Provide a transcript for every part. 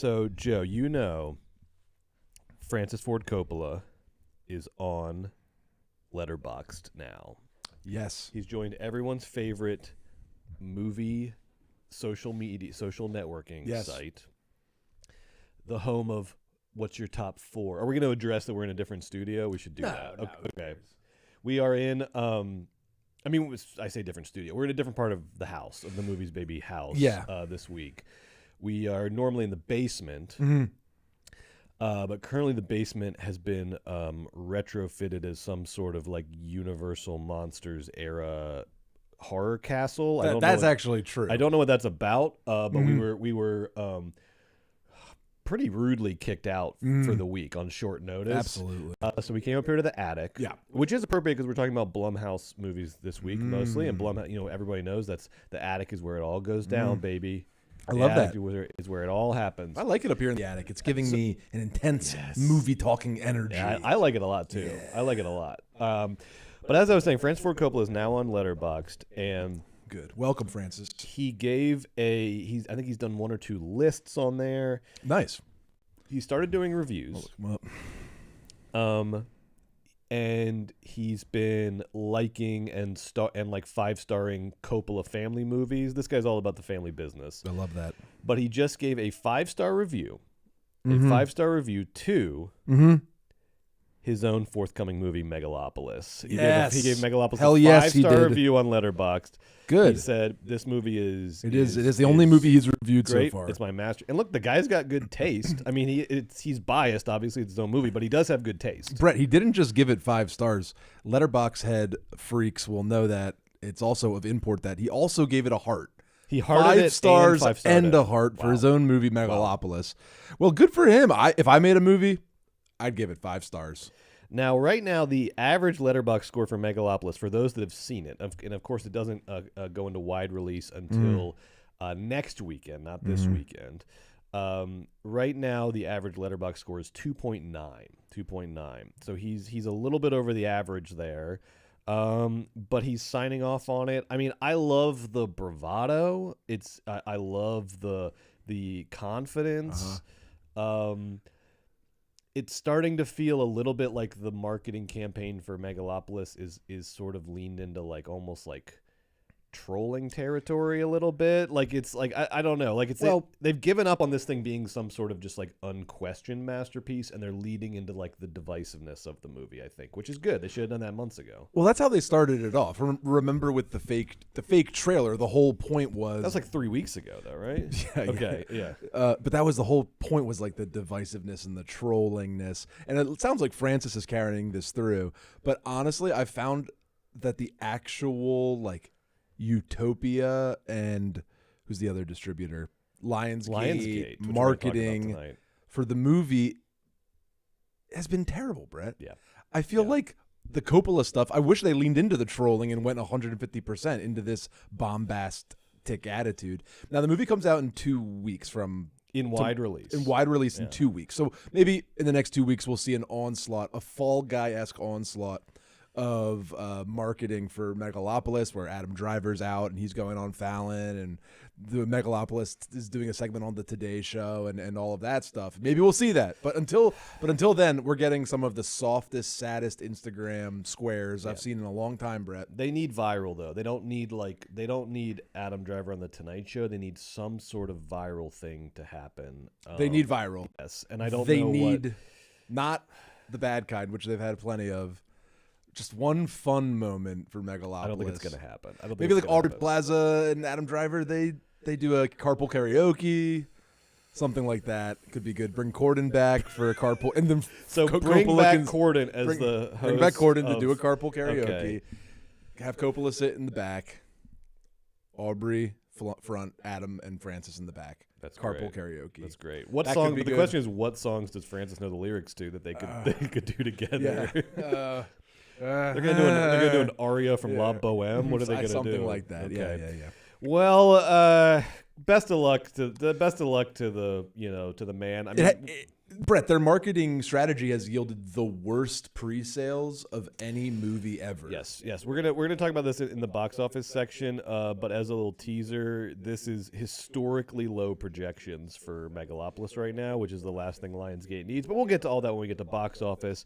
So, Joe, Francis Ford Coppola is on Letterboxd now. Yes. He's joined everyone's favorite movie social networking site. The home of what's your top 4? Are we going to address that we're in a different studio? We should do that. No, Okay. We are in I say different studio. We're in a different part of the house, of the Movies Baby house this week. We are normally in the basement. Mm-hmm. But currently the basement has been retrofitted as some sort of like Universal Monsters era horror castle. That's actually true. I don't know what that's about, but we were pretty rudely kicked out for the week on short notice. Absolutely. So we came up here to the attic, which is appropriate because we're talking about Blumhouse movies this week mostly, and Blumhouse, everybody knows that's the attic is where it all goes down, baby. I love that. Is where it all happens. I like it up here in the attic. It's giving me an intense movie talking energy. Yeah, I like it a lot too. Yeah. I like it a lot. But as I was saying, Francis Ford Coppola is now on Letterboxd, and good. Welcome, Francis. He gave I think he's done 1 or 2 lists on there. Nice. He started doing reviews. I'll look him up. And he's been liking and 5-starring Coppola family movies. This guy's all about the family business. I love that. But he just gave a 5-star review. A 5-star review to his own forthcoming movie, Megalopolis. He gave Megalopolis a 5-star review on Letterboxd. Good. He said this movie is... It is the only movie he's reviewed great. so far. It's my master. And look, the guy's got good taste. I mean, he's biased. Obviously, it's his own movie, but he does have good taste. Brett, he didn't just give it 5 stars. Letterboxd head freaks will know that it's also of import that he also gave it a heart. He hearted 5 stars and a heart Wow. for his own movie, Megalopolis. Wow. Well, good for him. If I made a movie, I'd give it 5 stars. Now, right now, the average Letterboxd score for Megalopolis, for those that have seen it, and of course it doesn't go into wide release until next weekend, not this weekend. Right now, the average Letterboxd score is 2.9. So he's a little bit over the average there, but he's signing off on it. I mean, I love the bravado. I love the confidence. It's starting to feel a little bit like the marketing campaign for Megalopolis is sort of leaned into like almost like trolling territory a little bit. Like it's like I don't know. Like they've given up on this thing being some sort of just like unquestioned masterpiece, and they're leading into like the divisiveness of the movie, I think, which is good. They should have done that months ago. Well, that's how they started it off. Remember with the fake trailer, the whole point was... That was like 3 weeks ago though, right? Yeah. Okay, yeah. But that was the whole point, was like the divisiveness and the trollingness. And it sounds like Francis is carrying this through. But honestly, I found that the actual like Utopia and who's the other distributor? Lionsgate marketing for the movie has been terrible, Brett. Yeah. I feel like the Coppola stuff, I wish they leaned into the trolling and went 150% into this bombastic attitude. Now, the movie comes out in 2 weeks in wide release. In 2 weeks. So maybe in the next 2 weeks, we'll see an onslaught, a Fall Guy-esque onslaught of marketing for Megalopolis, where Adam Driver's out and he's going on Fallon, and the Megalopolis is doing a segment on the Today Show and all of that stuff. Maybe we'll see that. But until then, we're getting some of the softest, saddest Instagram squares I've seen in a long time, Brett. They need viral though. They don't need Adam Driver on the Tonight Show. They need some sort of viral thing to happen. They need viral. Yes, and I don't know They need not the bad kind, which they've had plenty of. Just one fun moment for Megalopolis. I don't think it's going to happen. Maybe like Aubrey Plaza and Adam Driver, they do a carpool karaoke, something like that. Could be good. Bring Corden back for a carpool, and then bring back Corden as the host. Bring back Corden to do a carpool karaoke. Okay. Have Coppola sit in the back, Aubrey front, Adam and Francis in the back. That's carpool great. Karaoke. That's great. What song? But the question is, what songs does Francis know the lyrics to that they could do together? Yeah. They're gonna do an aria from La Boheme. What are they gonna do? Something like that. Okay. Yeah. Well, best of luck to the man. I mean, Brett, their marketing strategy has yielded the worst pre-sales of any movie ever. Yes. We're gonna talk about this in the box office section. But as a little teaser, this is historically low projections for Megalopolis right now, which is the last thing Lionsgate needs. But we'll get to all that when we get to box office.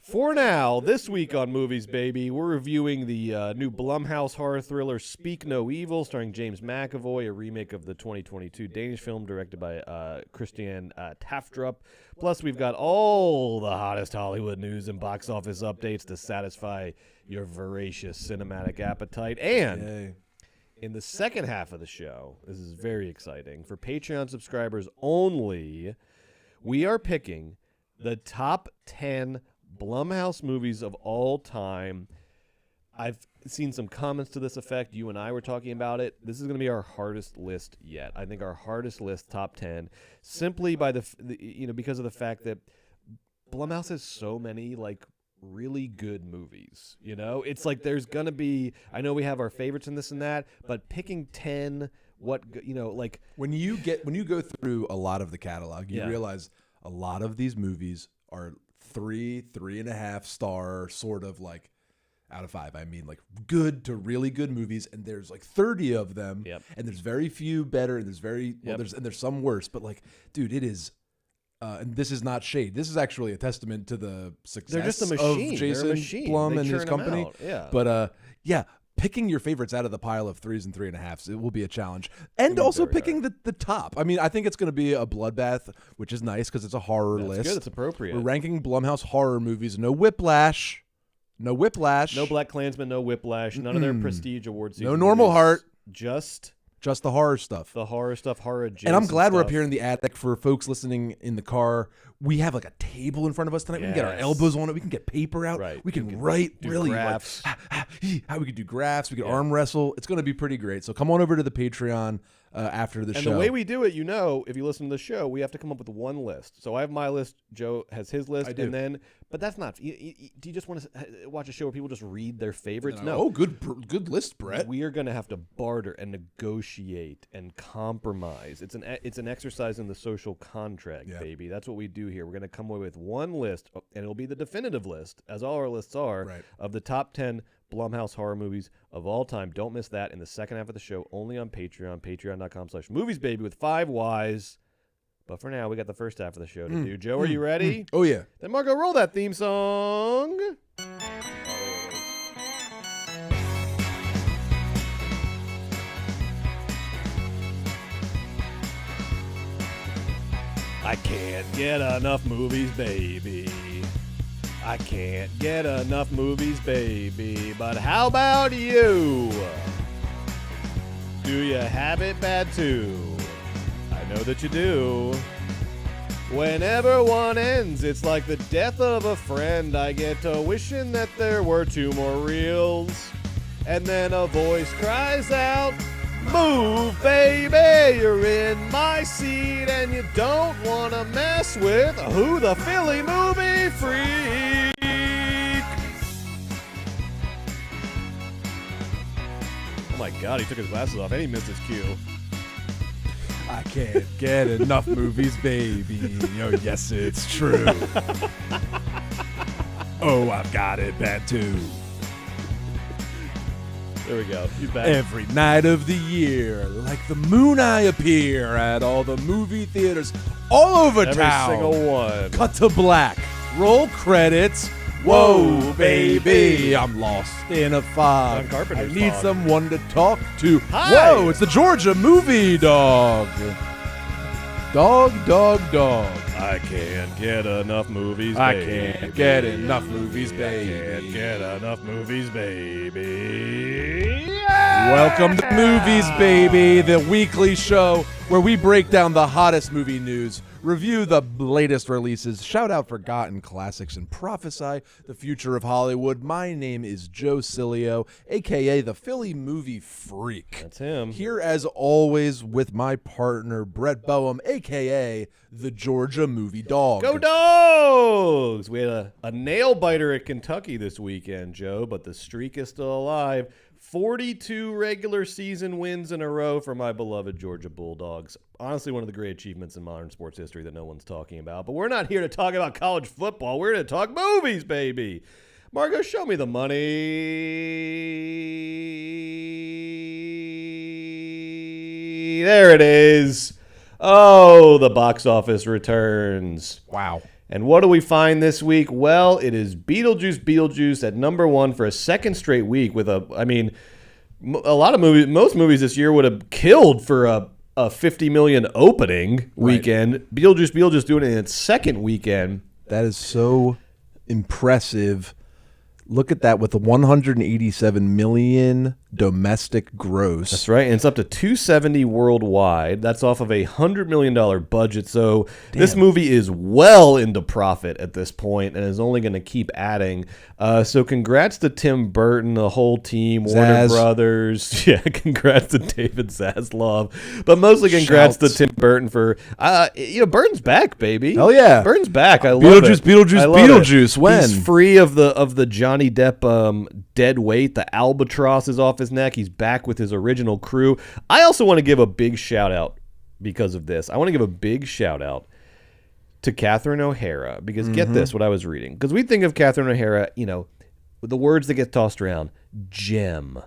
For now, this week on Movies Baby, we're reviewing the new Blumhouse horror thriller Speak No Evil, starring James McAvoy, a remake of the 2022 Danish film directed by Christian Taftrup. Plus, we've got all the hottest Hollywood news and box office updates to satisfy your voracious cinematic appetite. And in the second half of the show, this is very exciting, for Patreon subscribers only, we are picking the top 10 Blumhouse movies of all time. I've seen some comments to this effect. You and I were talking about it. This is going to be our hardest list yet. I think our hardest list, top 10, simply by because of the fact that Blumhouse has so many like really good movies. It's like there's going to be. I know we have our favorites in this and that, but picking 10, like when you go through a lot of the catalog, you realize a lot of these movies are 3.5 star, sort of like out of 5. I mean, like good to really good movies, and there's like 30 of them, and there's very few better, and there's some worse. But like, dude, it is, and this is not shade. This is actually a testament to the success of Jason Blum and his company. But picking your favorites out of the pile of 3s and 3.5s, it will be a challenge. And also picking the top. I mean, I think it's going to be a bloodbath, which is nice because it's a horror list. Good. It's appropriate. We're ranking Blumhouse horror movies. No Whiplash. No Black Klansman. No Whiplash. None of their prestige awards. No Normal Heart. Just the horror stuff. Horror adjacent. And I'm glad we're up here in the attic for folks listening in the car. We have like a table in front of us tonight. We can get our elbows on it. We can get paper out. Right. We can write really graphs. How we could do graphs. We could arm wrestle. It's going to be pretty great. So come on over to the Patreon after the show. And the way we do it, if you listen to the show, we have to come up with one list. So I have my list. Joe has his list. I do. And then, but that's not. Do you just want to watch a show where people just read their favorites? No. Oh, good list, Brett. We are going to have to barter and negotiate and compromise. It's an exercise in the social contract, baby. That's what we do here. We're going to come away with one list, and it'll be the definitive list, as all our lists are, of the top 10 Blumhouse horror movies of all time. Don't miss that in the second half of the show, only on Patreon, patreon.com/moviesbaby with 5 Ys. But for now, we got the first half of the show to do. Joe, are you ready? Oh, yeah. Then Margo, roll that theme song. I can't get enough movies, baby. I can't get enough movies, baby. But how about you? Do you have it bad too? I know that you do. Whenever one ends, it's like the death of a friend. I get to wishing that there were 2 more reels. And then a voice cries out, "Move, baby, you're in my seat, and you don't want to mess with Who the Philly Movie Freak." Oh my God, he took his glasses off and he missed his cue. I can't get enough movies, baby. Oh, yes, it's true. Oh, I've got it bad too. There we go. He's back. Every night of the year, like the moon, I appear at all the movie theaters all over town. Every single one. Cut to black. Roll credits. Whoa, baby, I'm lost in a fog. I need someone to talk to. Hi. Whoa, it's the Georgia movie dog. Dog. I can't get enough movies, baby. I can't get enough movies, baby. I can't get enough movies, baby. Yeah! Welcome to Movies, Baby, the weekly show where we break down the hottest movie news, review the latest releases, shout out forgotten classics, and prophesy the future of Hollywood. My name is Joe Cilio, a.k.a. the Philly Movie Freak. That's him. Here, as always, with my partner, Brett Boehm, a.k.a. the Georgia Movie Dog. Go Dogs! We had a nail-biter at Kentucky this weekend, Joe, but the streak is still alive. 42 regular season wins in a row for my beloved Georgia Bulldogs. Honestly, one of the great achievements in modern sports history that no one's talking about. But we're not here to talk about college football. We're here to talk movies, baby. Margo, show me the money. There it is. Oh, the box office returns. Wow. And what do we find this week? Well, it is Beetlejuice at number one for a second straight week with lot of movies, most movies this year would have killed for a $50 million opening weekend. Right. Beetlejuice doing it in its second weekend. That is so impressive. Look at that with the 187 million domestic gross. That's right, and it's up to 270 worldwide. That's off of a $100 million budget. So This movie is well into profit at this point and is only going to keep adding. So congrats to Tim Burton, the whole team, Warner Brothers. Yeah, congrats to David Zaslav, but mostly congrats to Tim Burton for Burton's back, baby. Oh yeah, Burton's back. I love it. Beetlejuice. When he's free of the Johnny Depp dead weight, the albatross is off his neck. He's back with his original crew. I also want to give a big shout out because of this. I want to give a big shout out to Catherine O'Hara because get this, what I was reading. Because we think of Catherine O'Hara, with the words that get tossed around, gem,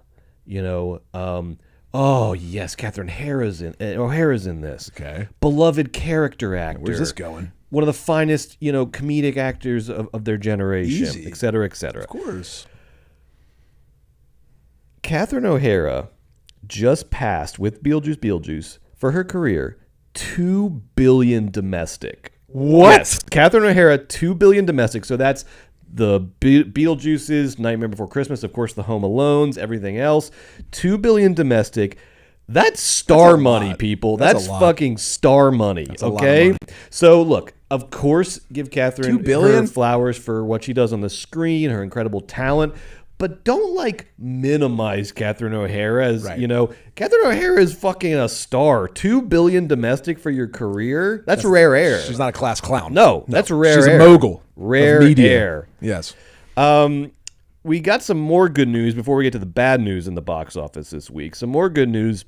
oh yes, Catherine O'Hara's in this. Okay. Beloved character actor. Where's this going? One of the finest, comedic actors of their generation, et cetera, et cetera. Of course. Catherine O'Hara just passed with Beetlejuice for her career $2 billion domestic. What? Yes, Catherine O'Hara, $2 billion domestic. So that's the Beetlejuice's, Nightmare Before Christmas, of course, the Home Alones, everything else. $2 billion domestic. That's star money, people. That's fucking star money. That's okay. Money. So look, of course, give Catherine $2 billion? her flowers for what she does on the screen, her incredible talent. But don't minimize Catherine O'Hara as, Catherine O'Hara is fucking a star. $2 billion domestic for your career? That's rare air. She's not a class clown. No, that's rare air. She's a mogul. Rare of media. Air. Yes. We got some more good news before we get to the bad news in the box office this week. Some more good news.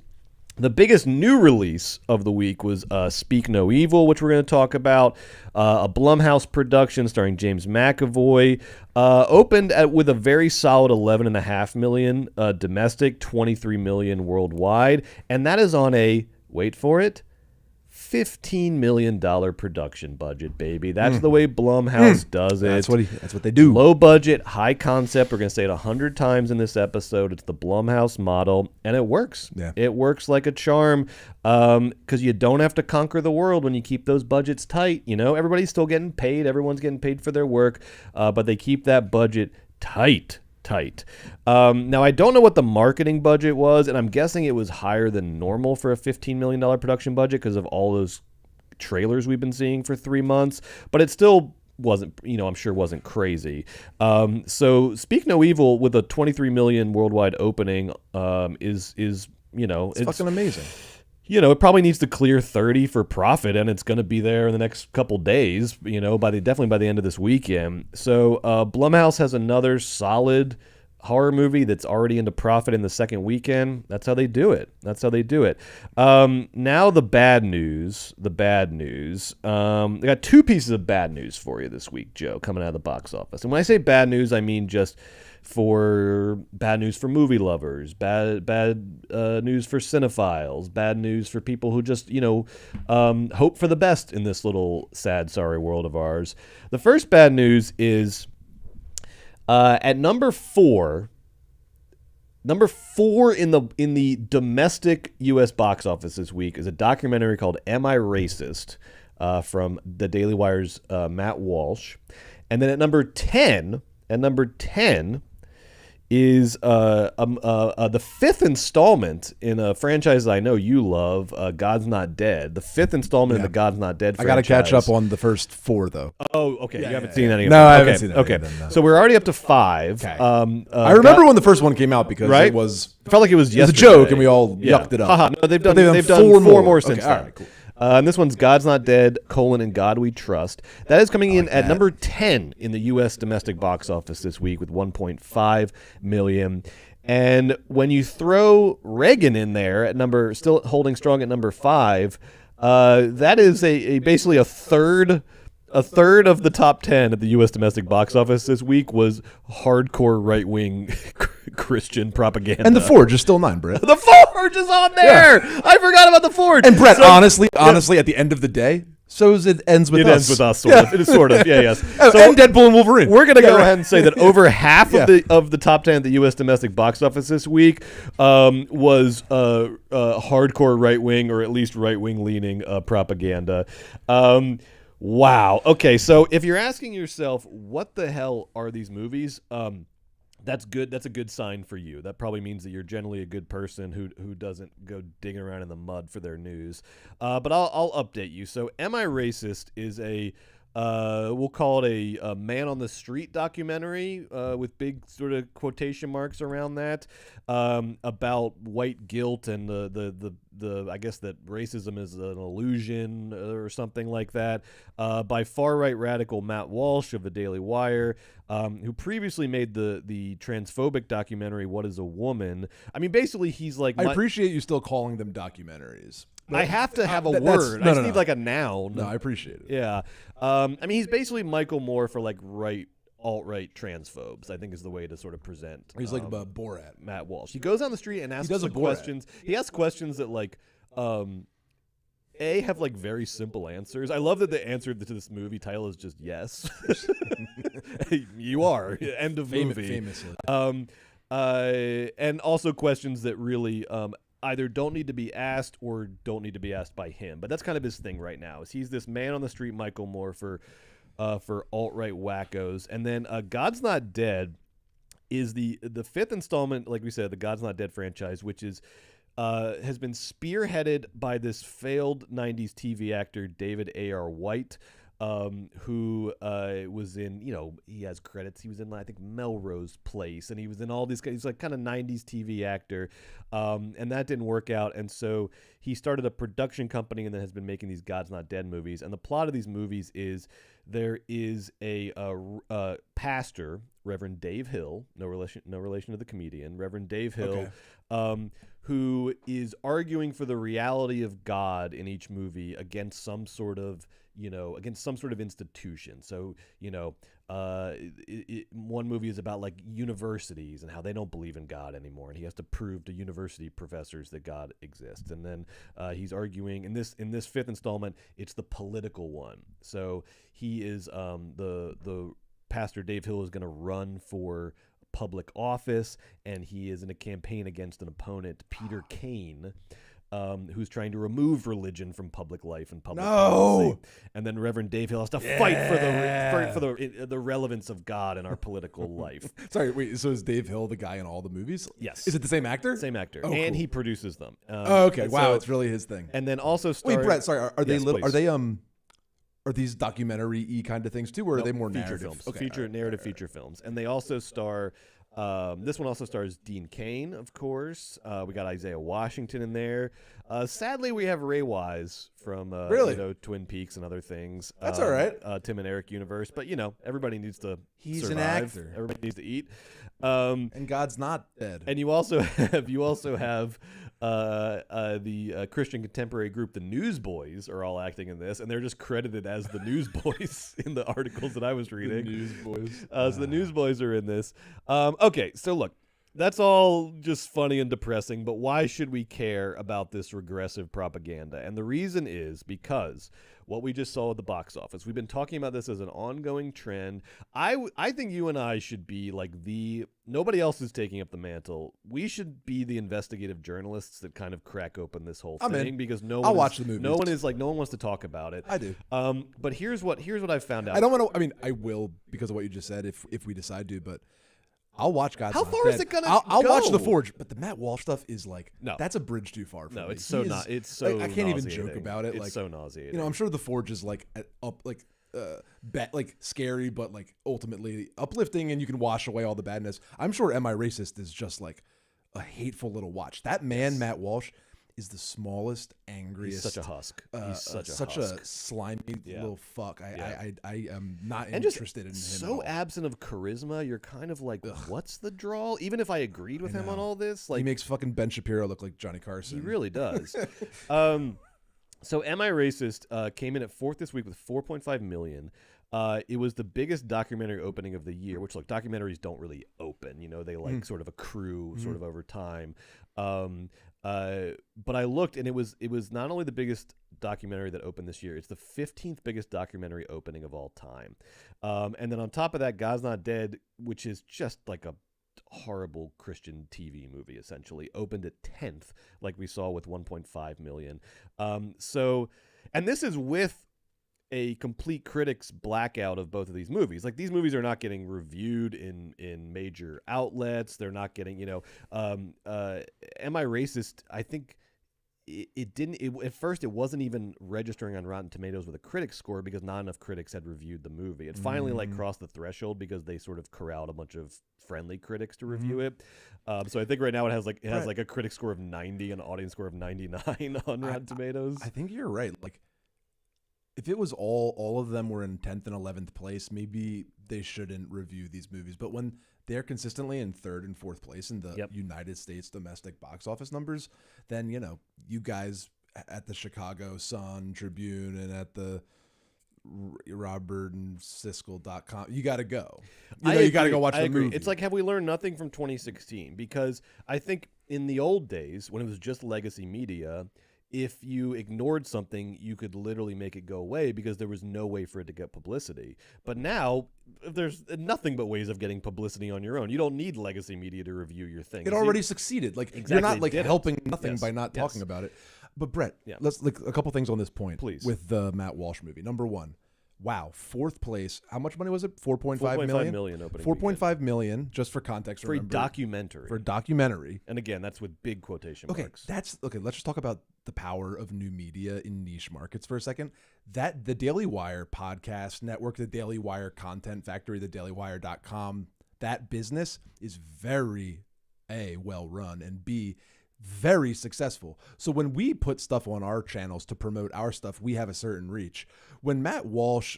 The biggest new release of the week was Speak No Evil, which we're going to talk about. A Blumhouse production starring James McAvoy. Opened with a very solid $11.5 million domestic, $23 million worldwide. And that is on a, wait for it, $15 million production budget, baby. That's the way Blumhouse does it. That's what they do. Low budget, high concept. We're going to say it 100 times in this episode. It's the Blumhouse model, and it works. Yeah. It works like a charm because you don't have to conquer the world when you keep those budgets tight. Everybody's still getting paid. Everyone's getting paid for their work, but they keep that budget tight. Now, I don't know what the marketing budget was, and I'm guessing it was higher than normal for a $15 million production budget because of all those trailers we've been seeing for 3 months, but it still wasn't, I'm sure wasn't crazy. So Speak No Evil with a $23 million worldwide opening is it's fucking amazing. It probably needs to clear 30 for profit, and it's going to be there in the next couple days, definitely by the end of this weekend. So Blumhouse has another solid horror movie that's already into profit in the second weekend. That's how they do it. Now the bad news. I got two pieces of bad news for you this week, Joe, coming out of the box office. And when I say bad news, I mean just bad news for movie lovers, bad news for cinephiles, bad news for people who just hope for the best in this little sad, sorry world of ours. The first bad news is at number four in the domestic U.S. box office this week is a documentary called "Am I Racist?" From the Daily Wire's Matt Walsh, and then at number 10 is the fifth installment in a franchise I know you love, God's Not Dead. The fifth installment in the God's Not Dead franchise. I got to catch up on the first 4, though. Oh, okay. You haven't seen any of them? No, I haven't okay. seen Okay. Any of them, no. So we're already up to 5. Okay. I remember when the first one came out because it felt like it was a joke and we all yucked it up. No, they've done 4 more since then. All right, cool. And this one's God's Not Dead, in God We Trust. That is coming in at number 10 in the U.S. domestic box office this week with $1.5 million. And when you throw Reagan in there at still holding strong at number 5, that is basically a third of the top 10 at the U.S. domestic box office this week was hardcore right-wing Christian propaganda. And The Forge is still 9, Brett. The Forge is on there. Yeah. I forgot about The Forge. And Brett, honestly, at the end of the day, so it ends with us. It ends with us, sort of. It is sort of, yes. So, and Deadpool and Wolverine. We're going to go ahead and say that over half of the top 10 at the U.S. domestic box office this week was hardcore right-wing or at least right-wing leaning propaganda. Wow. Okay, so if you're asking yourself, what the hell are these movies? That's good. That's a good sign for you. That probably means that you're generally a good person who doesn't go digging around in the mud for their news. But I'll update you. So, Am I Racist is we'll call it a man on the street documentary with big sort of quotation marks around that about white guilt and the I guess that racism is an illusion or something like that by far right radical Matt Walsh of the Daily Wire, who previously made the transphobic documentary What Is a Woman. I mean, basically he's like, I appreciate you still calling them documentaries. I have to have a word. I just need like a noun. No, I appreciate it. Yeah. I mean, he's basically Michael Moore for like alt-right transphobes, I think is the way to sort of present. He's like Borat. Matt Walsh. He goes on the street and asks questions. He asks questions that like have like very simple answers. I love that the answer to this movie title is just yes. You are. End of movie. Famously. And also questions that really either don't need to be asked or don't need to be asked by him. But that's kind of his thing right now. Is he's this man on the street, Michael Moore, for alt-right wackos. And then God's Not Dead is the fifth installment, like we said, the God's Not Dead franchise, which is has been spearheaded by this failed 90s TV actor, David A.R. White, who was in, he has credits. He was in, I think, Melrose Place, and he was in all these. He's like kind of 90s TV actor, and that didn't work out. And so he started a production company, and then has been making these God's Not Dead movies. And the plot of these movies is there is a pastor, Reverend Dave Hill, no relation to the comedian, Reverend Dave Hill, who is arguing for the reality of God in each movie against some sort of institution. So, one movie is about like universities and how they don't believe in God anymore, and he has to prove to university professors that God exists. And then he's arguing in this fifth installment, it's the political one. So he is the pastor Dave Hill is going to run for public office, and he is in a campaign against an opponent, Peter Kane, who's trying to remove religion from public life and public policy. And then Reverend Dave Hill has to fight for the relevance of God in our political life. Sorry, wait. So is Dave Hill the guy in all the movies? Yes. Is it the same actor? Same actor, and cool. He produces them. Okay. Wow, so, it's really his thing. And then also, wait, Brett. Sorry, are they yes, little? Please. Are they Are these documentary-y kind of things too, or are they more feature narrative films? Okay, Narrative feature films, and they also star. This one also stars Dean Cain, of course. We got Isaiah Washington in there. Sadly, we have Ray Wise from Twin Peaks and other things. That's all right. Tim and Eric universe, but everybody needs to. He's survive. an actor. Everybody needs to eat. And God's not dead. And you also have the Christian contemporary group, the Newsboys, are all acting in this, and they're just credited as the Newsboys in the articles that I was reading. The Newsboys. So the Newsboys are in this. Okay, so look, that's all just funny and depressing, but why should we care about this regressive propaganda? And the reason is because what we just saw at the box office. We've been talking about this as an ongoing trend. I think you and I should be like nobody else is taking up the mantle. We should be the investigative journalists that kind of crack open this whole thing, because I'll watch the movies. No one wants to talk about it. I do. But here's what I've found out. I don't want to. I mean, I will, because of what you just said, if we decide to, but I'll watch God's Not Dead. How far is it gonna I'll go? watch The Forge, but the Matt Walsh stuff is like, no, that's a bridge too far for me. No, it's so not. It's so. I can't even joke about it. It's so nauseating. I'm sure The Forge is like scary, but like ultimately uplifting, and you can wash away all the badness. I'm sure Am I Racist is just like a hateful little watch. That man, Matt Walsh, is the smallest, angriest. He's such a husk. He's such a husk. slimy little fuck. I am not And interested in him. So at all. absent of charisma, you're kind of like, what's the draw? Even if I agreed with him on all this, like he makes fucking Ben Shapiro look like Johnny Carson. He really does. So Am I Racist came in at fourth this week with 4.5 million. It was the biggest documentary opening of the year, which, look, documentaries don't really open. You know, they like sort of accrue sort of over time. But I looked, and it was not only the biggest documentary that opened this year, it's the 15th biggest documentary opening of all time. And then on top of that, God's Not Dead, which is just like a horrible Christian TV movie, essentially, opened at 10th, like we saw with 1.5 million. And this is with a complete critics blackout of both of these movies. Like, these movies are not getting reviewed in major outlets. They're not getting, Am I Racist? I think it didn't. At first, it wasn't even registering on Rotten Tomatoes with a critic score because not enough critics had reviewed the movie. It finally crossed the threshold because they sort of corralled a bunch of friendly critics to review it. So I think right now it has a critic score of 90 and an audience score of 99 on Rotten Tomatoes. I think you're right. Like, if it was all of them were in 10th and 11th place, maybe they shouldn't review these movies. But when they're consistently in 3rd and 4th place in the United States domestic box office numbers, then, you guys at the Chicago Sun Tribune and at the robertandsiskel.com, you got to go. You got to go watch the movie. It's like, have we learned nothing from 2016? Because I think in the old days, when it was just legacy media, if you ignored something, you could literally make it go away because there was no way for it to get publicity. But now, there's nothing but ways of getting publicity on your own. You don't need legacy media to review your thing. It already succeeded. Like, you're not like helping nothing by not talking about it. But Brett, let's like a couple things on this point, please. With the Matt Walsh movie. Number one, wow, 4th place. How much money was it? 4.5 million opening. 4.5 million, just for context. For a documentary. For a documentary. And again, that's with big quotation marks. Let's just talk about the power of new media in niche markets for a second. That the Daily Wire podcast network, the Daily Wire content factory, the dailywire.com, that business is very A, well run, and B, very successful. So when we put stuff on our channels to promote our stuff, we have a certain reach. When Matt Walsh,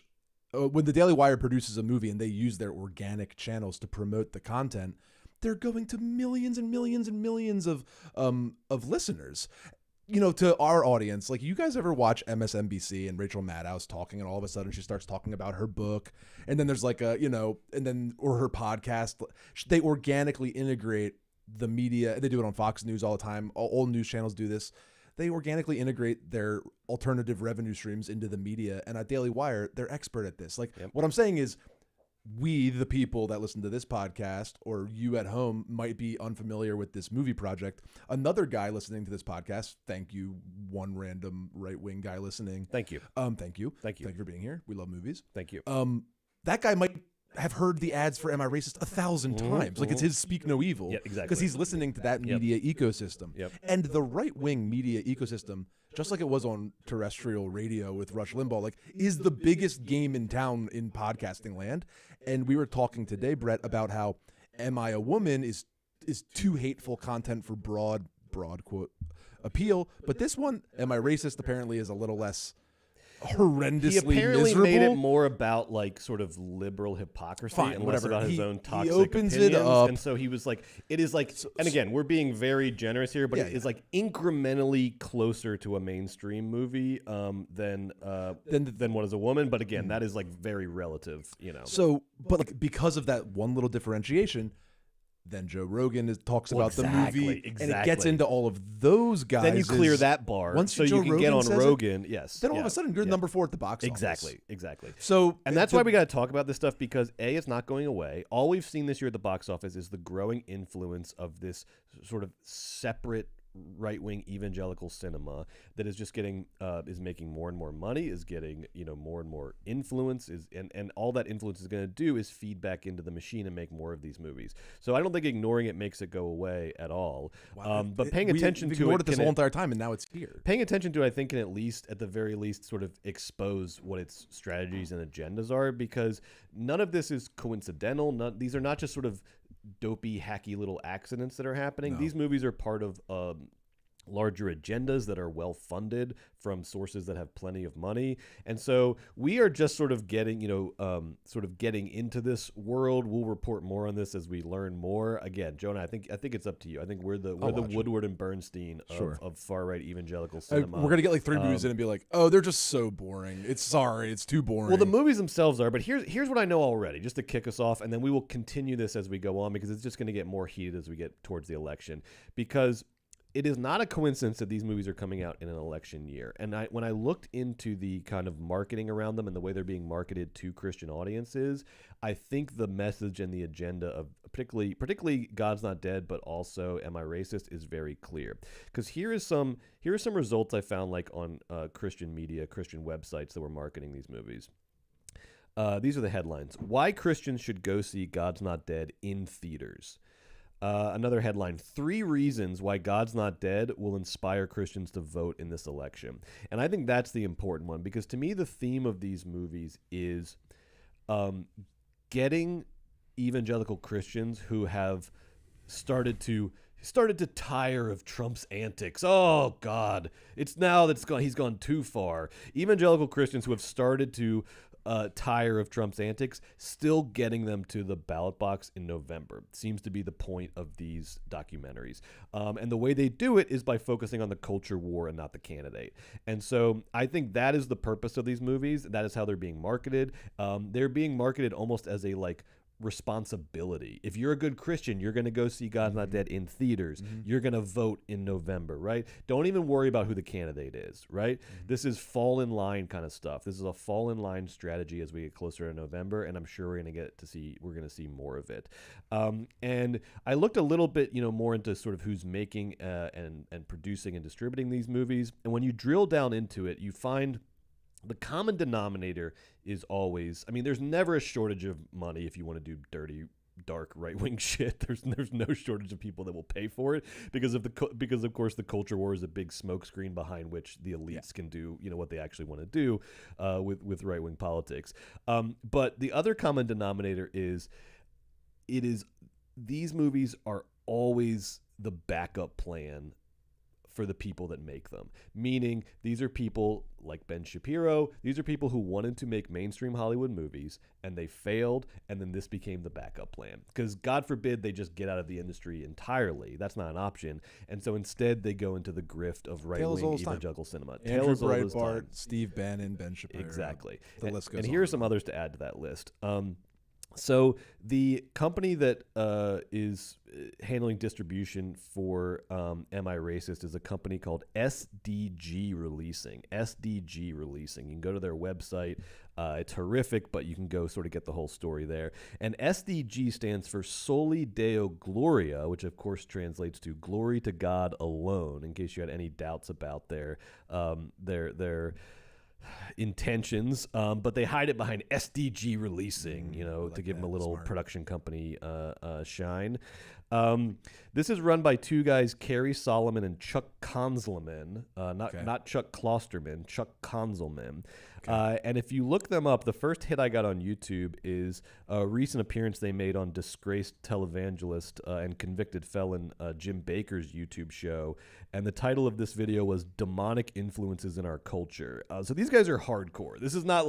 when the Daily Wire produces a movie and they use their organic channels to promote the content, they're going to millions and millions and millions of listeners. To our audience, like, you guys ever watch MSNBC and Rachel Maddow talking, and all of a sudden she starts talking about her book, and then there's like or her podcast. They organically integrate the media. They do it on Fox News all the time. All news channels do this. They organically integrate their alternative revenue streams into the media, and at Daily Wire, they're expert at this. Like, what I'm saying is, we, the people that listen to this podcast, or you at home, might be unfamiliar with this movie project. Another guy listening to this podcast, thank you, one random right-wing guy listening. Thank you. Thank you. Thank you. Thank you for being here. We love movies. Thank you. That guy might have heard the ads for Am I Racist 1,000 times. Like, it's his Speak No Evil. Yeah, exactly. Because he's listening to that media ecosystem. Yep. And the right-wing media ecosystem, just like it was on terrestrial radio with Rush Limbaugh, like, is the biggest game in town in podcasting land. And we were talking today, Brett, about how Am I a Woman is too hateful content for broad quote appeal. But this one, Am I Racist, apparently is a little less horrendously he apparently miserable. Made it more about like sort of liberal hypocrisy and less about his own toxic opens opinions. It up. And so he was like, it is like, and again, we're being very generous here, but it is like incrementally closer to a mainstream movie than What Is a Woman. But again, that is like very relative, So, but like, because of that one little differentiation, then Joe Rogan talks about the movie, and it gets into all of those guys. Then you clear that bar, once so Joe you can Rogan get on says Rogan. Yes. Then all of a sudden you're number 4 at the box office. Exactly. So, and that's why we got to talk about this stuff, because A, it's not going away. All we've seen this year at the box office is the growing influence of this sort of separate right-wing evangelical cinema that is just getting is making more and more money, is getting more and more influence, and all that influence is going to do is feed back into the machine and make more of these movies. So I don't think ignoring it makes it go away at all. Wow. But paying attention to ignored it this whole entire time, and now it's here. Paying attention to, I think, can at the very least, sort of expose what its strategies and agendas are, because none of this is coincidental. These are not just sort of dopey, hacky little accidents that are happening. No. These movies are part of larger agendas that are well funded from sources that have plenty of money. And so we are just sort of getting, getting into this world. We'll report more on this as we learn more. Again, Jonah, I think it's up to you. I think we're the Woodward and Bernstein of far right evangelical cinema. We're gonna get like 3 movies in and be like, oh, they're just so boring. It's too boring. Well, the movies themselves are, but here's what I know already, just to kick us off, and then we will continue this as we go on because it's just going to get more heated as we get towards the election. Because it is not a coincidence that these movies are coming out in an election year. And when I looked into the kind of marketing around them and the way they're being marketed to Christian audiences, I think the message and the agenda of particularly God's Not Dead, but also Am I Racist is very clear. Because here are some results I found like on Christian media, Christian websites that were marketing these movies. These are the headlines. Why Christians should go see God's Not Dead in theaters. Another headline, 3 reasons why God's Not Dead will inspire Christians to vote in this election. And I think that's the important one because to me, the theme of these movies is getting evangelical Christians who have started to tire of Trump's antics. Oh, God. It's now that he's gone too far. Evangelical Christians who have started to tire of Trump's antics, still getting them to the ballot box in November seems to be the point of these documentaries. And the way they do it is by focusing on the culture war and not the candidate. And so I think that is the purpose of these movies. That is how they're being marketed. They're being marketed almost as a responsibility. If you're a good Christian, you're going to go see God's Not Dead in theaters. You're going to vote in November, right? Don't even worry about who the candidate is, right? This is fall in line kind of stuff. This is a fall in line strategy as we get closer to November, and I'm sure we're going to see more of it. And I looked a little bit, more into sort of who's making and producing and distributing these movies. And when you drill down into it, you find the common denominator is always, there's never a shortage of money if you want to do dirty, dark right-wing shit. There's no shortage of people that will pay for it because of course the culture war is a big smokescreen behind which the elites can do what they actually want to do with right-wing politics. But the other common denominator is these movies are always the backup plan for the people that make them. Meaning these are people like Ben Shapiro. These are people who wanted to make mainstream Hollywood movies and they failed, and then this became the backup plan. Because God forbid they just get out of the industry entirely. That's not an option. And so instead they go into the grift of right-wing evangelical cinema. Andrew Breitbart, Steve Bannon, Ben Shapiro. Exactly. The list goes on. And here are some others to add to that list. So the company that is handling distribution for Am I Racist is a company called SDG Releasing. SDG Releasing. You can go to their website. It's horrific, but you can go sort of get the whole story there. And SDG stands for Soli Deo Gloria, which of course translates to Glory to God Alone, in case you had any doubts about their intentions, but they hide it behind SDG Releasing, to give them a little production company shine. This is run by 2 guys, Kerry Solomon and Chuck Konzelman, not Chuck Klosterman, Chuck Konzelman. And if you look them up, the first hit I got on YouTube is a recent appearance they made on disgraced televangelist and convicted felon Jim Bakker's YouTube show. And the title of this video was Demonic Influences in Our Culture. So these guys are hardcore. This is not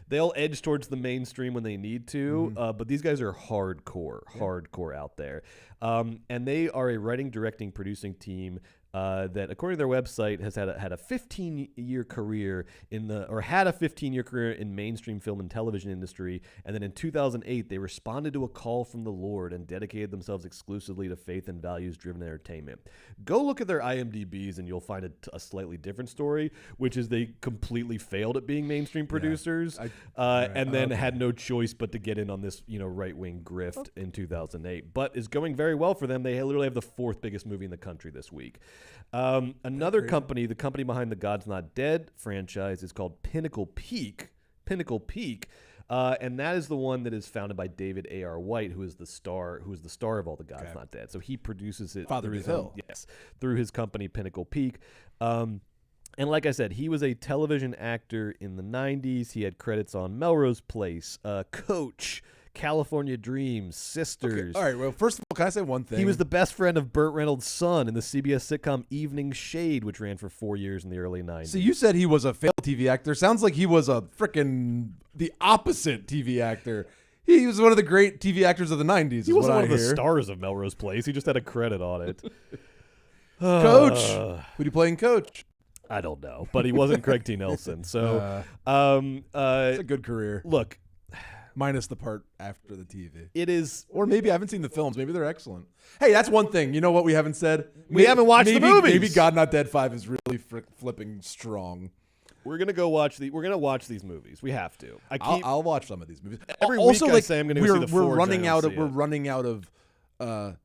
they'll edge towards the mainstream when they need to, but these guys are hardcore out there. And they are a writing, directing, producing team that, according to their website, has had a 15-year career had a 15-year career in mainstream film and television industry, and then in 2008 they responded to a call from the Lord and dedicated themselves exclusively to faith and values-driven entertainment. Go look at their IMDb's and you'll find a slightly different story, which is they completely failed at being mainstream producers, and then had no choice but to get in on this right-wing grift in 2008. But is going very well for them. They literally have the 4th biggest movie in the country this week. Another company, the company behind the God's Not Dead franchise, is called Pinnacle Peak. And that is the one that is founded by David A.R. White, who is the star of all the God's Not Dead. So he produces it through his company Pinnacle Peak. And like I said, he was a television actor in the 90s. He had credits on Melrose Place, Coach, California Dreams, Sisters. Okay. All right. Well, first of all, can I say one thing? He was the best friend of Burt Reynolds' son in the CBS sitcom Evening Shade, which ran for 4 years in the early 90s. So you said he was a failed TV actor. Sounds like he was a freaking the opposite TV actor. He was one of the great TV actors of the 90s. He wasn't one of the stars of Melrose Place. He just had a credit on it. Coach. Who do you play in Coach? I don't know, but he wasn't Craig T. Nelson. So, it's a good career. Look, minus the part after the TV. It is, or maybe I haven't seen the films. Maybe they're excellent. Hey, that's one thing. You know what we haven't said? We haven't watched the movies. Maybe God Not Dead 5 is really flipping strong. We're gonna go watch We're gonna watch these movies. We have to. I'll watch some of these movies. Every also, week I say I'm gonna go see the Forge. We're running out of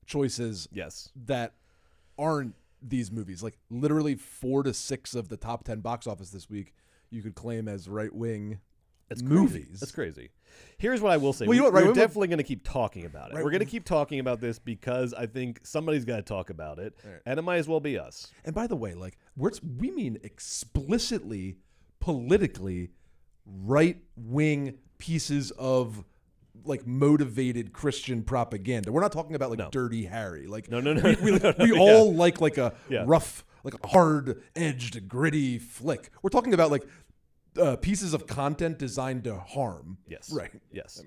choices. Yes. That aren't these movies. Like literally 4 to 6 of the top 10 box office this week you could claim as right wing movies. That's crazy. Here's what I will say. Well, you know what, we're definitely going to keep talking about it. Right. We're going to keep talking about this because I think somebody's got to talk about it, and it might as well be us. And by the way, like we mean explicitly, politically, right wing pieces of like motivated Christian propaganda. We're not talking about like Dirty Harry. Like no. We all like a rough, like a hard-edged, gritty flick. We're talking about like pieces of content designed to harm. Yes. Right. Yes.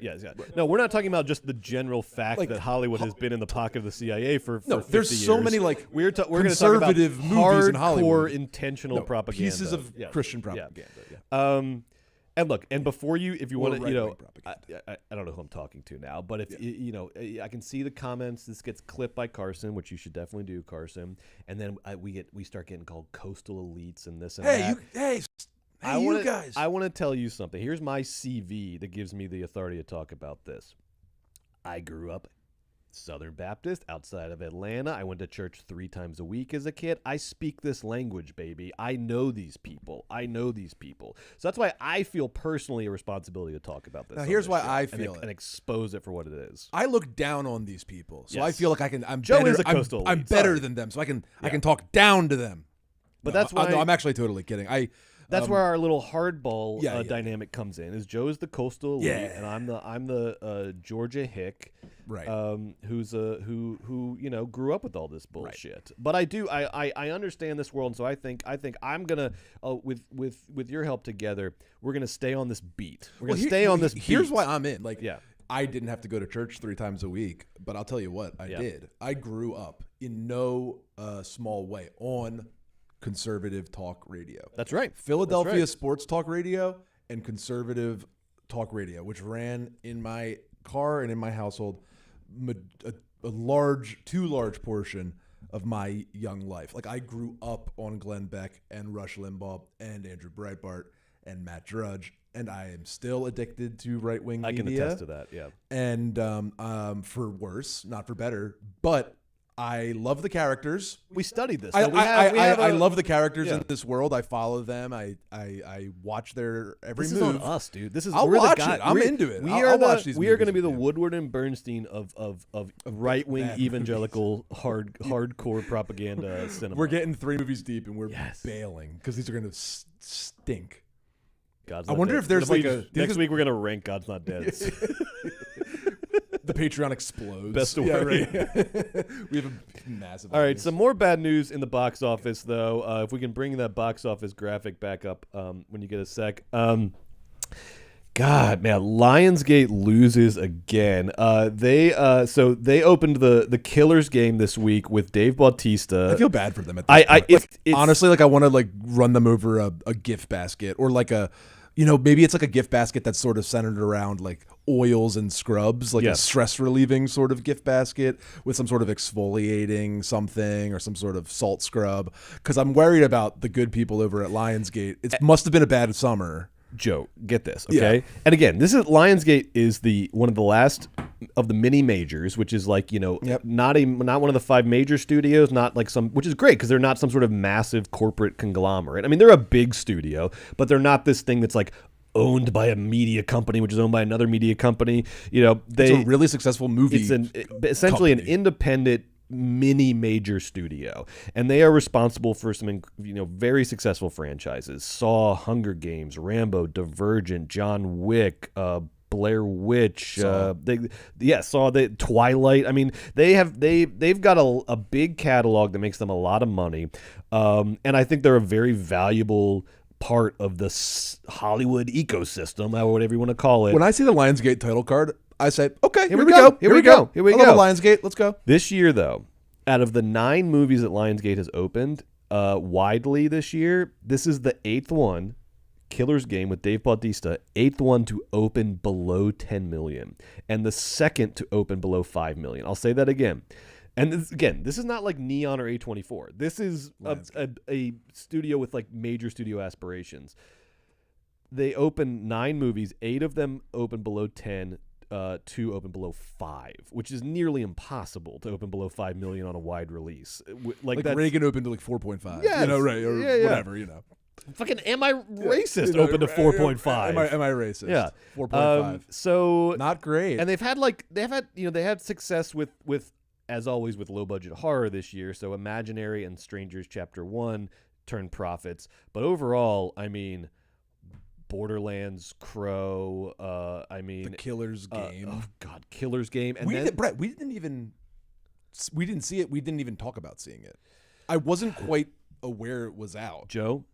No, we're not talking about just the general fact that Hollywood has been in the pocket of the CIA for 50 there's years. so many like we're going to talk about conservative movies in Hollywood. Intentional propaganda. Pieces of Christian propaganda. Yeah. And look, and before if you want to, I don't know who I'm talking to now, but if I can see the comments. This gets clipped by Carson, which you should definitely do, Carson. And then we start getting called coastal elites and this and that. You guys. I want to tell you something. Here's my CV that gives me the authority to talk about this. I grew up Southern Baptist outside of Atlanta. I went to church 3 times a week as a kid. I speak this language, baby. I know these people. So that's why I feel personally a responsibility to talk about this. Now, here's why I feel and expose it for what it is. I look down on these people, so Yes. I feel like I'm Joe better. is a coastal I'm elite. better Sorry. than them, so I can talk down to them. But that's why I'm actually totally kidding. That's where our little hardball Yeah. dynamic comes in. Is Joe's the coastal elite, and I'm the Georgia hick, right? Who grew up with all this bullshit. Right. But I understand this world, and so I think I'm gonna with your help together, we're gonna stay on this beat. We're gonna stay on this beat. Here's why I'm in. I didn't have to go to church 3 times a week, but I'll tell you what I did. I grew up in no small way on conservative talk radio. That's right. Philadelphia sports talk radio and conservative talk radio, which ran in my car and in my household too large portion of my young life. Like I grew up on Glenn Beck and Rush Limbaugh and Andrew Breitbart and Matt Drudge, and I am still addicted to right-wing media. I can attest to that, yeah. And for worse, not for better, but I love the characters. We studied this. I love the characters in this world. I follow them. I watch their every move. This is on us, dude. This is I'll watch it. I'm into it. I'll watch these. We are going to be the Woodward and Bernstein of right wing evangelical hardcore propaganda cinema. We're getting 3 movies deep and we're bailing because these are going to stink. God's I Not wonder Dead. if there's next week we're going to rank God's Not Dead. The Patreon explodes. Best of right. We have a massive. All right, some more bad news in the box office, though. If we can bring that box office graphic back up when you get a sec. God, man, Lionsgate loses again. They opened the Killers game this week with Dave Bautista. I feel bad for them at this point. Honestly, I want to run them over a gift basket or maybe it's like a gift basket that's sort of centered around oils and scrubs, a stress relieving sort of gift basket with some sort of exfoliating something or some sort of salt scrub. Because I'm worried about the good people over at Lionsgate. It must have been a bad summer. Joe, get this, okay? Yeah. And again, Lionsgate is one of the last of the mini majors, which is not one of the 5 major studios, not which is great because they're not some sort of massive corporate conglomerate. I mean, they're a big studio, but they're not this thing that's owned by a media company, which is owned by another media company. It's a really successful movie. It's essentially an independent mini major studio, and they are responsible for some very successful franchises: Saw, Hunger Games, Rambo, Divergent, John Wick, Blair Witch. Saw. Saw the Twilight. I mean, they've got a big catalog that makes them a lot of money, and I think they're a very valuable part of the Hollywood ecosystem, or whatever you want to call it. When I see the Lionsgate title card, I say, okay, Here we go. Here we go. I love Lionsgate. Let's go. This year, though, out of the 9 movies that Lionsgate has opened widely this year, this is the 8th one, Killer's Game with Dave Bautista, 8th one to open below 10 million, and the 2nd to open below 5 million. I'll say that again. And this is not like Neon or A24. This is a studio with like major studio aspirations. They open 9 movies. 8 of them open below 10. 2 open below 5, which is nearly impossible to open below 5 million on a wide release. Like Reagan opened to like 4.5. Yes. You know, right? Or whatever, you know. Fucking Am I Racist open to 4.5. Am I racist? Yeah. 4.5. So not great. And they had success with as always with low budget horror this year. So Imaginary and Strangers Chapter 1 turned profits, but overall, I mean, Borderlands, Crow, The Killer's Game. Oh God, Killer's Game. And Brett, we didn't see it. We didn't even talk about seeing it. I wasn't quite aware it was out. Joe,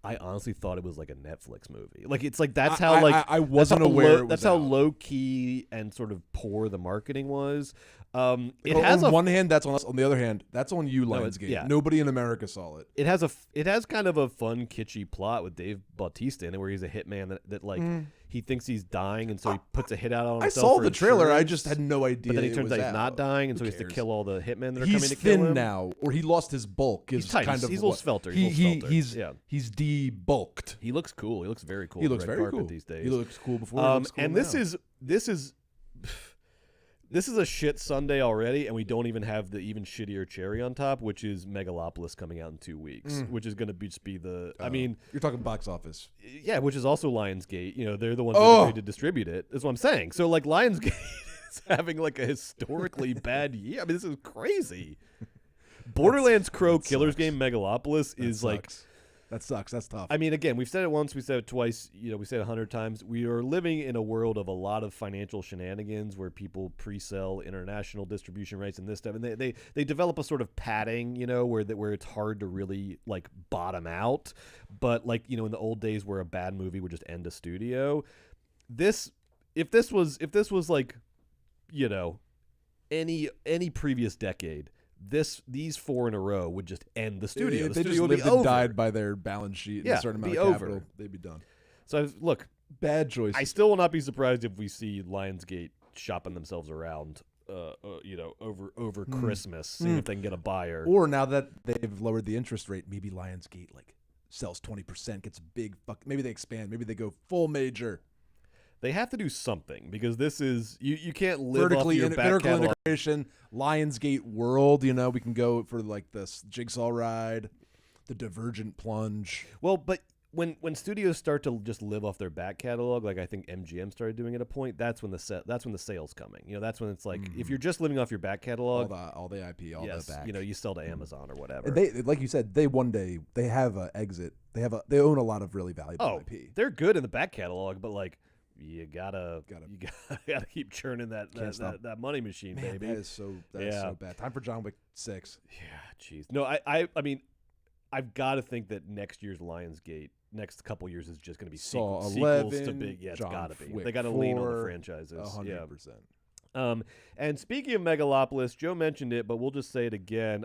I honestly thought it was like a Netflix movie. Like it's like that's how I wasn't aware it was that's how out. low key and sort of poor the marketing was. It on has one hand, that's on us. On the other hand, that's on you, Lionsgate. yeah. Nobody in America saw it. It has kind of a fun, kitschy plot with Dave Bautista in it, where he's a hitman that like he thinks he's dying, and so he puts a hit out on himself. I saw for the trailer. I insurance, just had no idea. But then he turns out he's out. not dying, and Who so he has to cares? kill all the hitmen that are He's coming to kill him. thin now, or he lost his bulk. He's tight. Kind of he's a little svelter. He's debulked. He looks cool. He looks very cool. He on looks the red very carpet cool these days. He looks cool before. He looks cool and now. This is a shit Sunday already, and we don't even have the even shittier cherry on top, which is Megalopolis coming out in 2 weeks, which is going to just be the. I mean, you're talking box office. Yeah, which is also Lionsgate. You know, they're the ones that agreed to distribute it. That's what I'm saying. So like Lionsgate is having like a historically bad year. I mean, this is crazy. Borderlands, Crow, Killer's Game, Megalopolis is like. That sucks. That's tough. I mean, again, we've said it once, we said it twice, we said it 100 times. We are living in a world of a lot of financial shenanigans where people pre-sell international distribution rights and this stuff, and they develop a sort of padding, where it's hard to really like bottom out. But like, in the old days where a bad movie would just end a studio, if this was like, any previous decade, these 4 in a row would just end the studio. If the they studio just would be lived and over. died by their balance sheet and a certain amount of capital, they'd be done. So look, bad choice. I still will not be surprised if we see Lionsgate shopping themselves around, over Christmas, seeing if they can get a buyer. Or now that they've lowered the interest rate, maybe Lionsgate like sells 20%, gets a big maybe they expand, maybe they go full major. They have to do something because this is you can't live vertical off your back vertical catalog. integration, Lionsgate World. We can go for like this Jigsaw ride, the Divergent plunge. Well, but when studios start to just live off their back catalog, like I think MGM started doing at a point, that's when the sales coming. That's when it's like if you're just living off your back catalog, all the IP, all the back. You sell to Amazon or whatever. They, like you said, they have an exit. They own a lot of really valuable IP. They're good in the back catalog, but like. You gotta keep churning that money machine, Man, baby. That is so bad. Time for John Wick 6. Yeah, jeez. No, I mean, I've got to think that next year's Lionsgate, next couple years is just going to be sequels to big. Yeah, it's got to be. They got to lean on the franchises. 100%. And speaking of Megalopolis, Joe mentioned it, but we'll just say it again.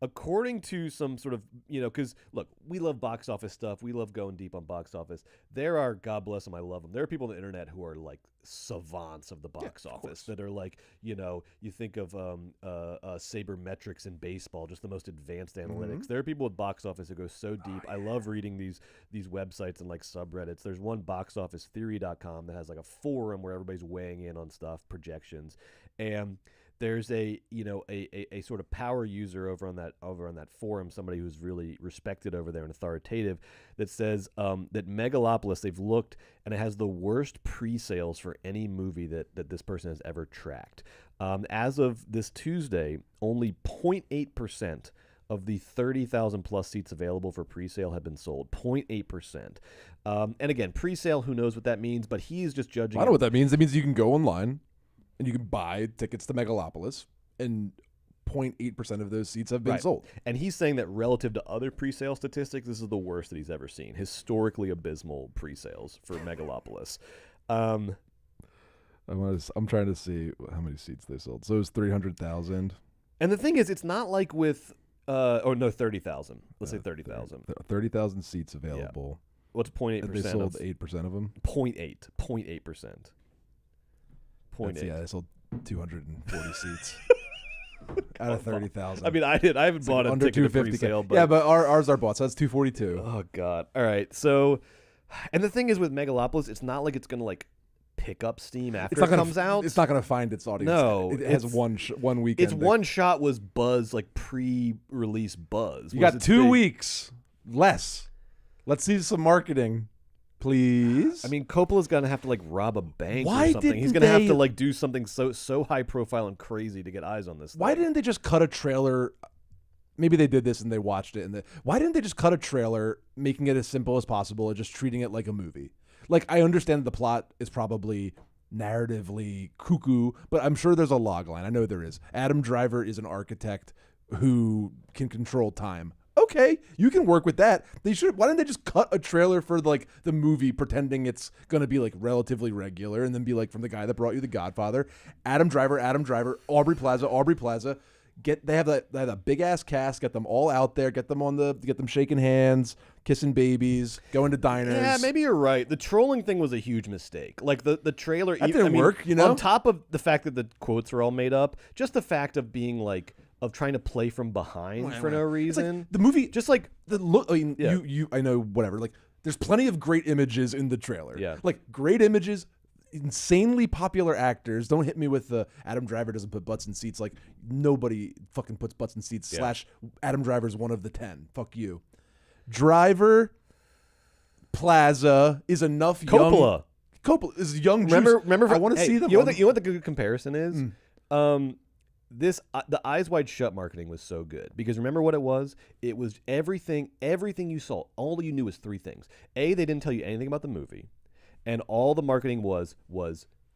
According to some sort of, because look, we love box office stuff. We love going deep on box office. There are, God bless them, I love them. There are people on the internet who are like savants of the box office that are like, you think of sabermetrics in baseball, just the most advanced analytics. There are people with box office who go so deep. I love reading these websites and like subreddits. There's one boxofficetheory.com that has like a forum where everybody's weighing in on stuff, projections, and there's a sort of power user over on that forum, somebody who's really respected over there and authoritative, that says that Megalopolis, they've looked and it has the worst pre-sales for any movie that this person has ever tracked. As of this Tuesday, only 0.8% of the 30,000 plus seats available for pre-sale have been sold. 0.8%. And again, pre-sale, who knows what that means, but he's just judging. I know what that means. It means you can go online and you can buy tickets to Megalopolis, and 0.8% of those seats have been sold. And he's saying that relative to other pre-sale statistics, this is the worst that he's ever seen. Historically abysmal pre-sales for Megalopolis. I'm trying to see how many seats they sold. So it was 300,000. And the thing is, it's not like with 30,000. Let's say 30,000. 30,000 seats available. Yeah. What's 0.8%? They sold 8% of them. 0.8%. 0.8%. Yeah, they sold 240 seats out of 30,000. I mean, I haven't bought a ticket to pre-sale, but yeah, but ours are bought, so that's 242. Oh God! All right, so, and the thing is with Megalopolis, it's not like it's gonna like pick up steam after it comes out. It's not gonna find its audience. No, it has one weekend. Its one shot was buzz, like pre-release buzz. You got 2 weeks less. Let's see some marketing, please. I mean, Coppola's gonna have to like rob a bank Why or something. didn't He's gonna have they- to like do something so high profile and crazy to get eyes on this. Why thing. didn't they just cut a trailer? Maybe they did this and they watched it. Why didn't they just cut a trailer, making it as simple as possible and just treating it like a movie? Like, I understand the plot is probably narratively cuckoo, but I'm sure there's a log line. I know there is. Adam Driver is an architect who can control time. Okay, you can work with that. They should. Why didn't they just cut a trailer for like the movie, pretending it's gonna be like relatively regular, and then be like, from the guy that brought you The Godfather, Adam Driver, Aubrey Plaza. They have that big ass cast. Get them all out there. Get them shaking hands, kissing babies, going to diners. Yeah, maybe you're right. The trolling thing was a huge mistake. Like the trailer, that didn't work. You know, on top of the fact that the quotes are all made up, just the fact of being like. Of trying to play from behind for no reason. Like the movie, just like the look. I mean, yeah. I know whatever. Like, there's plenty of great images in the trailer. Yeah, like great images, insanely popular actors. Don't hit me with the Adam Driver doesn't put butts in seats. Like, nobody fucking puts butts in seats. Yeah. / Adam Driver's one of the 10. Fuck you. Driver, Plaza is enough. Coppola is young. Remember. I want to see them. You know what the good comparison is? The Eyes Wide Shut marketing was so good because remember what it was? It was everything you saw. All you knew was 3 things. A, they didn't tell you anything about the movie, and all the marketing was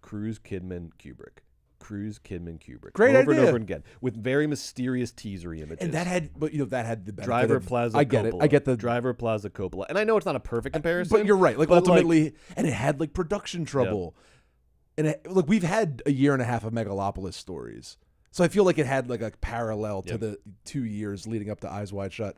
Cruise, Kidman, Kubrick. Great over idea. and over again with very mysterious teasery images. And that had the benefit Driver of, Plaza. I get Coppola. it. I get the Driver Plaza Coppola, and I know it's not a perfect comparison, but you're right. Like, but, ultimately, and it had like production trouble, and look, we've had a year and a half of Megalopolis stories. So I feel like it had like a parallel to the 2 years leading up to Eyes Wide Shut.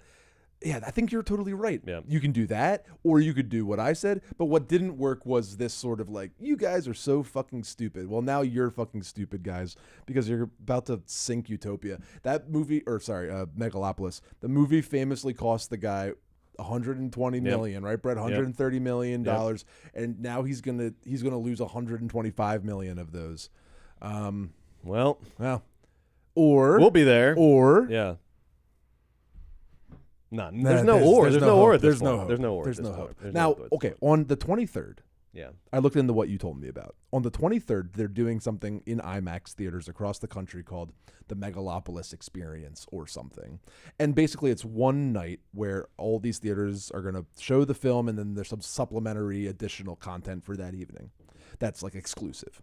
Yeah, I think you're totally right. Yeah. You can do that, or you could do what I said. But what didn't work was this sort of like, you guys are so fucking stupid. Well, now you're fucking stupid, guys, because you're about to sink Utopia. That movie, Megalopolis, the movie famously cost the guy $120 million, right, Brett? $130 million, and now he's gonna lose $125 million of those. well, or we'll be there. Or yeah. No, there's no or. There's no or. There's no hope. There's no or. There's no hope. There's Now, no hope. okay, on the 23rd, Yeah. I looked into what you told me about. On the 23rd, they're doing something in IMAX theaters across the country called the Megalopolis Experience or something. And basically, it's one night where all these theaters are going to show the film, and then there's some supplementary additional content for that evening. That's like exclusive.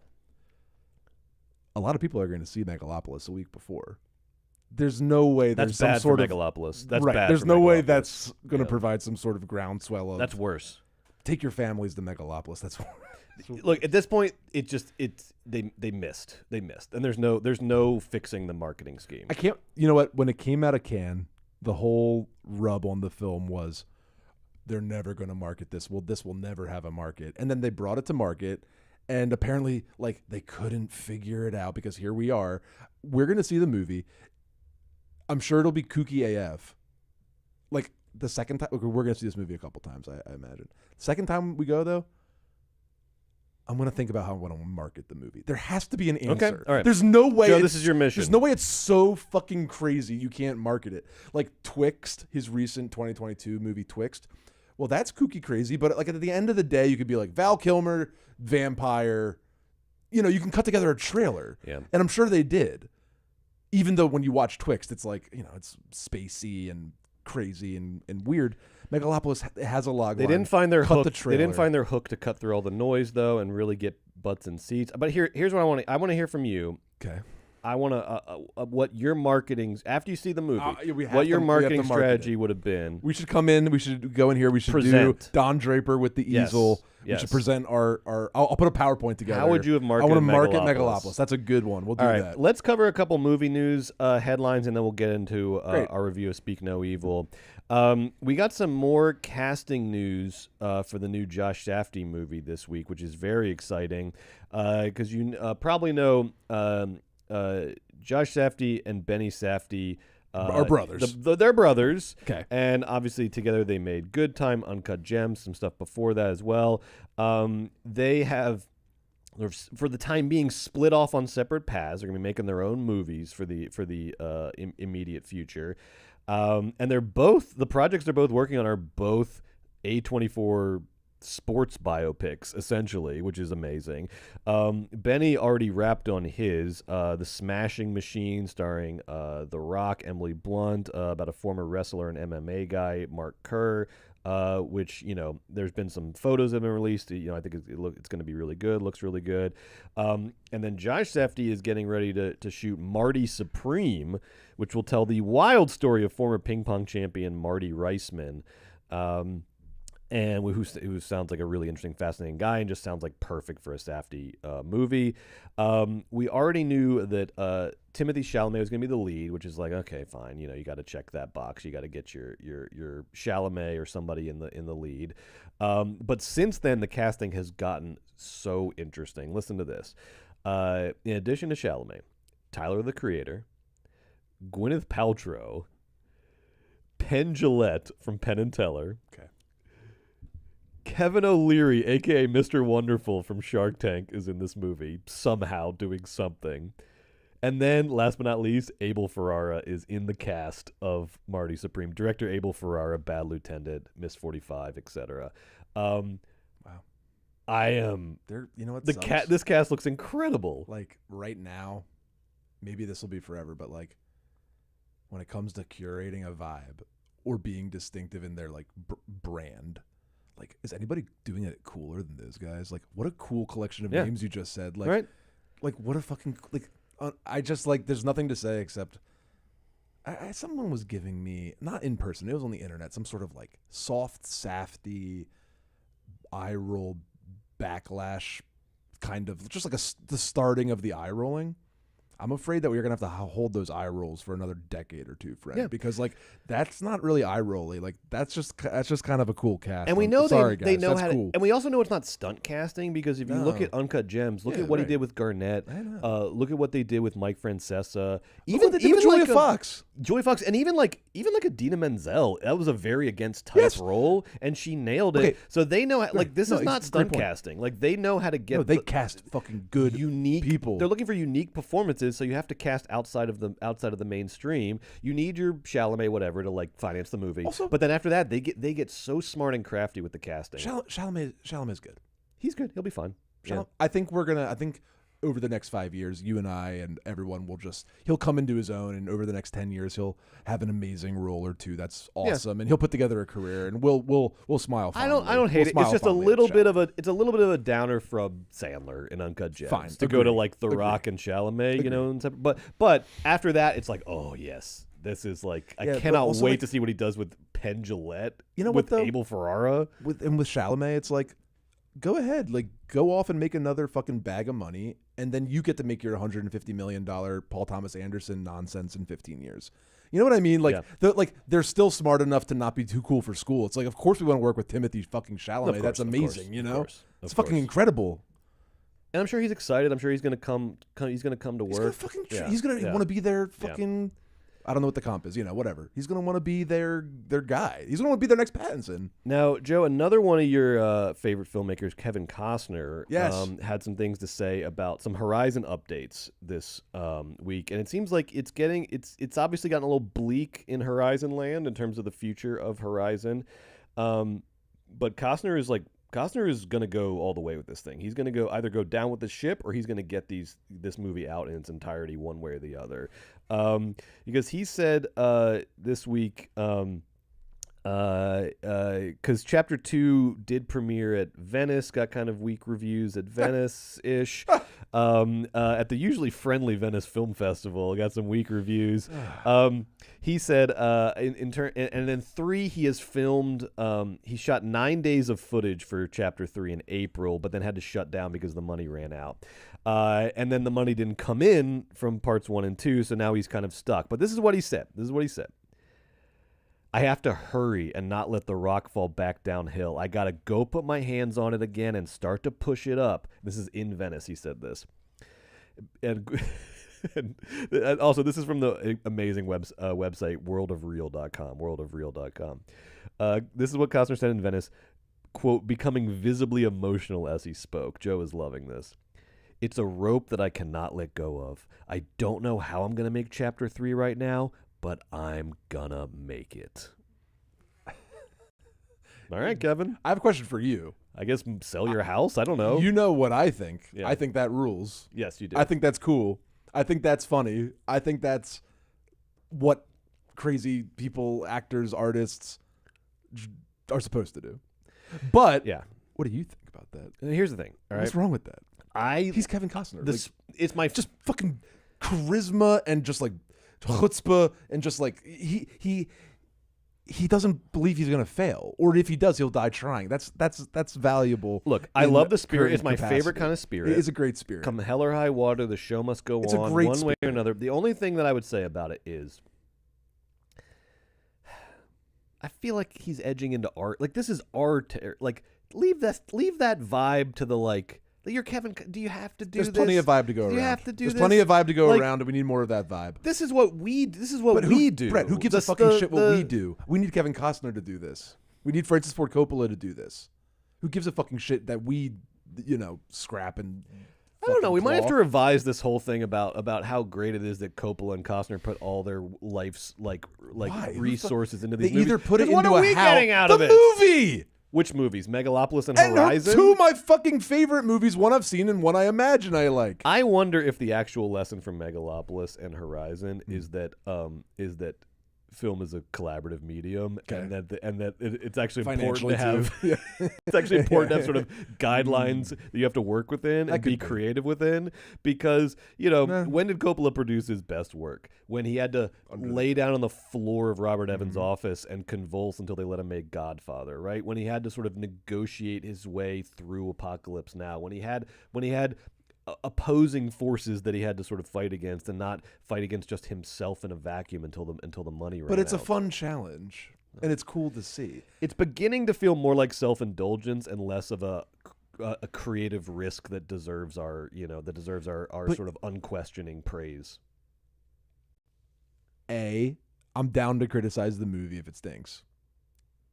A lot of people are going to see Megalopolis a week before. There's no way That's there's some bad sort for of Megalopolis. That's right. bad. There's for no way Megalopolis. that's going to provide some sort of groundswell of. That's worse. Take your families to Megalopolis. That's Look, at this point, they missed, and there's no fixing the marketing scheme. I can't. You know what? When it came out of Cannes, the whole rub on the film was they're never going to market this. Well, this will never have a market. And then they brought it to market, and apparently, like, they couldn't figure it out because here we are. We're going to see the movie. I'm sure it'll be kooky AF. Like, the second time, we're going to see this movie a couple times, I imagine. Second time we go, though, I'm going to think about how I want to market the movie. There has to be an answer. Okay, all right. There's no way. Joe, this is your mission. There's no way it's so fucking crazy you can't market it. Like Twixt, his recent 2022 movie Twixt. Well, that's kooky crazy, but like at the end of the day, you could be like Val Kilmer, vampire. You know, you can cut together a trailer. Yeah. And I'm sure they did. even though when you watch Twixt, it's like, it's spacey and crazy and weird. Megalopolis has a log line. They didn't find their Cut hook. the They trailer. didn't find their hook to cut through all the noise though, and really get butts in seats. But here's what I want to hear from you. Okay. I want to what your marketing after you see the movie. We have What your to- we have to marketing market strategy it. would have been. We should come in. We should go in here. We should Present. do Don Draper with the Yes. easel. Yes. We should present our. I'll put a PowerPoint together. How would you have I marketed want to market Megalopolis? Megalopolis. That's a good one. We'll do All right, that. let's cover a couple movie news headlines, and then we'll get into Great. our review of Speak No Evil. We got some more casting news for the new Josh Safdie movie this week, which is very exciting because you probably know Josh Safdie and Benny Safdie Are brothers. They're brothers. Okay. And obviously together they made Good Time, Uncut Gems, some stuff before that as well. They have, for the time being, split off on separate paths. They're going to be making their own movies for the immediate future. And the projects they're both working on are both A24 sports biopics, essentially, which is amazing. Benny already wrapped on his The Smashing Machine, starring The Rock, Emily Blunt, about a former wrestler and MMA guy, Mark Kerr, which, there's been some photos that have been released. I think it's going to be really good, looks really good. And then Josh Safdie is getting ready to shoot Marty Supreme, which will tell the wild story of former ping pong champion Marty Reisman. And who sounds like a really interesting, fascinating guy, and just sounds like perfect for a Safdie movie. We already knew that Timothée Chalamet was going to be the lead, which is like, okay, fine. You got to check that box. You got to get your Chalamet or somebody in the lead. But since then, the casting has gotten so interesting. Listen to this. In addition to Chalamet, Tyler the Creator, Gwyneth Paltrow, Penn Jillette from Penn and Teller. Okay. Kevin O'Leary, a.k.a. Mr. Wonderful from Shark Tank, is in this movie, somehow doing something. And then, last but not least, Abel Ferrara is in the cast of Marty Supreme. Director Abel Ferrara, Bad Lieutenant, Miss 45, etc. Wow. I am... You know what? This cast looks incredible. Like, right now, maybe this will be forever, but, like, when it comes to curating a vibe or being distinctive in their, like, brand... Like, is anybody doing it cooler than those guys? Like, what a cool collection of names you just said. Like, right? Like, what a fucking I just like. There's nothing to say except, someone was giving me, not in person, it was on the internet, some sort of like soft, safty, eye roll backlash, kind of just like the starting of the eye rolling. I'm afraid that we're gonna have to hold those eye rolls for another decade or two, friend, because like that's not really eye rolly. Like that's just kind of a cool cast. And we know sorry, they guys, know that's how cool. to, and we also know it's not stunt casting, because if you look No. at Uncut Gems, look Yeah, at what he right. did with Garnett, I know. look at what they did with Mike Francesa, Look what they did with Julia like Fox. Joy Fox, and even like Idina Menzel, that was a very against type Yes. role, and she nailed it. Okay. So they know how, like this No, is not it's a great stunt point. casting. Like they know how to get. No, they cast fucking good unique people. They're looking for unique performances, so you have to cast outside of the mainstream. You need your Chalamet whatever to like finance the movie. Also- but then after that, they get so smart and crafty with the casting. Chalamet's good. He's good. He'll be fine. Yeah. I think over the next 5 years, you and I and everyone will he'll come into his own, and over the next 10 years, he'll have an amazing role or two. That's awesome. And he'll put together a career, and we'll smile fondly. I don't hate We'll it. smile It's just a fondly little at bit of a downer from Sandler in Uncut Gems. Fine. To go to Agree. like The Rock and Chalamet, and but after that, it's like, oh yes, this is like Yeah, I but cannot also, wait like- to see what he does with Penn Jillette. You know with what, though? Abel Ferrara. with Chalamet, it's like, go ahead, like go off and make another fucking bag of money, and then you get to make your $150 million Paul Thomas Anderson nonsense in 15 years. You know what I mean? Like, Yeah. they're still smart enough to not be too cool for school. It's like, of course we want to work with Timothy fucking Chalamet. Of That's course, of amazing. course, You of know, course, it's of fucking course. incredible. And I'm sure he's excited. I'm sure he's gonna come. He's gonna come to He's work. gonna fucking. Yeah, He's gonna yeah. want to be their fucking. I don't know what the comp is. Whatever. He's gonna want to be their guy. He's gonna want to be their next Pattinson. Now, Joe, another one of your favorite filmmakers, Kevin Costner, Yes. had some things to say about some Horizon updates this week, and it seems like it's obviously gotten a little bleak in Horizon Land in terms of the future of Horizon, but Costner Costner is going to go all the way with this thing. He's going to either go down with the ship, or he's going to get this movie out in its entirety, one way or the other. Because he said this week, because Chapter 2 did premiere at Venice, got kind of weak reviews at Venice-ish. At the usually friendly Venice Film Festival, got some weak reviews. He said, and then 3, he has filmed. He shot 9 days of footage for Chapter 3 in April, but then had to shut down because the money ran out. And then the money didn't come in from parts 1 and 2, so now he's kind of stuck. But this is what he said. I have to hurry and not let the rock fall back downhill. I got to go put my hands on it again and start to push it up. This is in Venice, he said this. And also, this is from the amazing website, worldofreal.com. This is what Costner said in Venice, quote, becoming visibly emotional as he spoke. Joe is loving this. It's a rope that I cannot let go of. I don't know how I'm going to make Chapter 3 right now, but I'm gonna make it. All right, Kevin. I have a question for you. I guess sell your house? I don't know. You know what I think. Yeah. I think that rules. Yes, you do. I think that's cool. I think that's funny. I think that's what crazy people, actors, artists are supposed to do. But yeah, what do you think about that? And here's the thing. All right? What's wrong with that? He's Kevin Costner. It's my just fucking charisma and just like chutzpah and just like he doesn't believe he's gonna fail, or if he does, he'll die trying. That's valuable. Look, I love the spirit. It's my favorite kind of spirit. It is a great spirit. Come hell or high water, the show must go on. Great one spirit. way or another. The only thing that I would say about it is, I feel like he's edging into art. Like, this is art. Like, leave that vibe to the like. You're Kevin. Do you have to do There's this? plenty of vibe to go around. Do you have to do There's this? plenty of vibe to go Like, around, and we need more of that vibe. This is what we do. Brett, who gives a fucking shit what we do? We need Kevin Costner to do this. We need Francis Ford Coppola to do this. Who gives a fucking shit that we, scrap and I don't know. We might have to claw? revise this whole thing about how great it is that Coppola and Costner put all their life's like Why? resources into They these movies. either put it 'Cause into what are a we house. getting out The of it? movie. Which movies? Megalopolis and And Horizon? two of my fucking favorite movies, one I've seen and one I imagine I like. I wonder if the actual lesson from Megalopolis and Horizon is that film is a collaborative medium, and that it's actually important to have. It's actually important to have sort of guidelines that you have to work within and be creative within. Because when did Coppola produce his best work? When he had to lay down on the floor of Robert Evans' office and convulse until they let him make Godfather, right? When he had to sort of negotiate his way through Apocalypse Now. When he had opposing forces that he had to sort of fight against, and not fight against just himself in a vacuum until the money ran out. But it's a fun challenge, and it's cool to see. It's beginning to feel more like self-indulgence and less of a creative risk that deserves our sort of unquestioning praise. I'm down to criticize the movie if it stinks.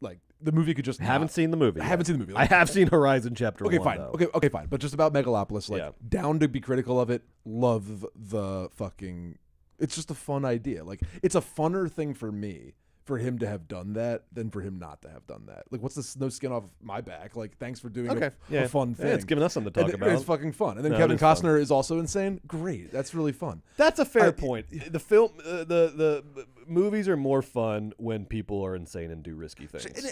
Like, the movie could just haven't seen the movie. I haven't seen the movie. I have seen Horizon Chapter 1. Fine. Though. Okay, fine. But just about Megalopolis, down to be critical of it. Love the fucking. It's just a fun idea. Like, it's a funner thing for me for him to have done that than for him not to have done that. Like, what's this? No skin off my back. Like, thanks for doing a fun thing. Yeah, it's giving us something to talk about. It's fucking fun. And then Kevin Costner is also insane. Great. That's really fun. That's a fair point. The film, the movies are more fun when people are insane and do risky things.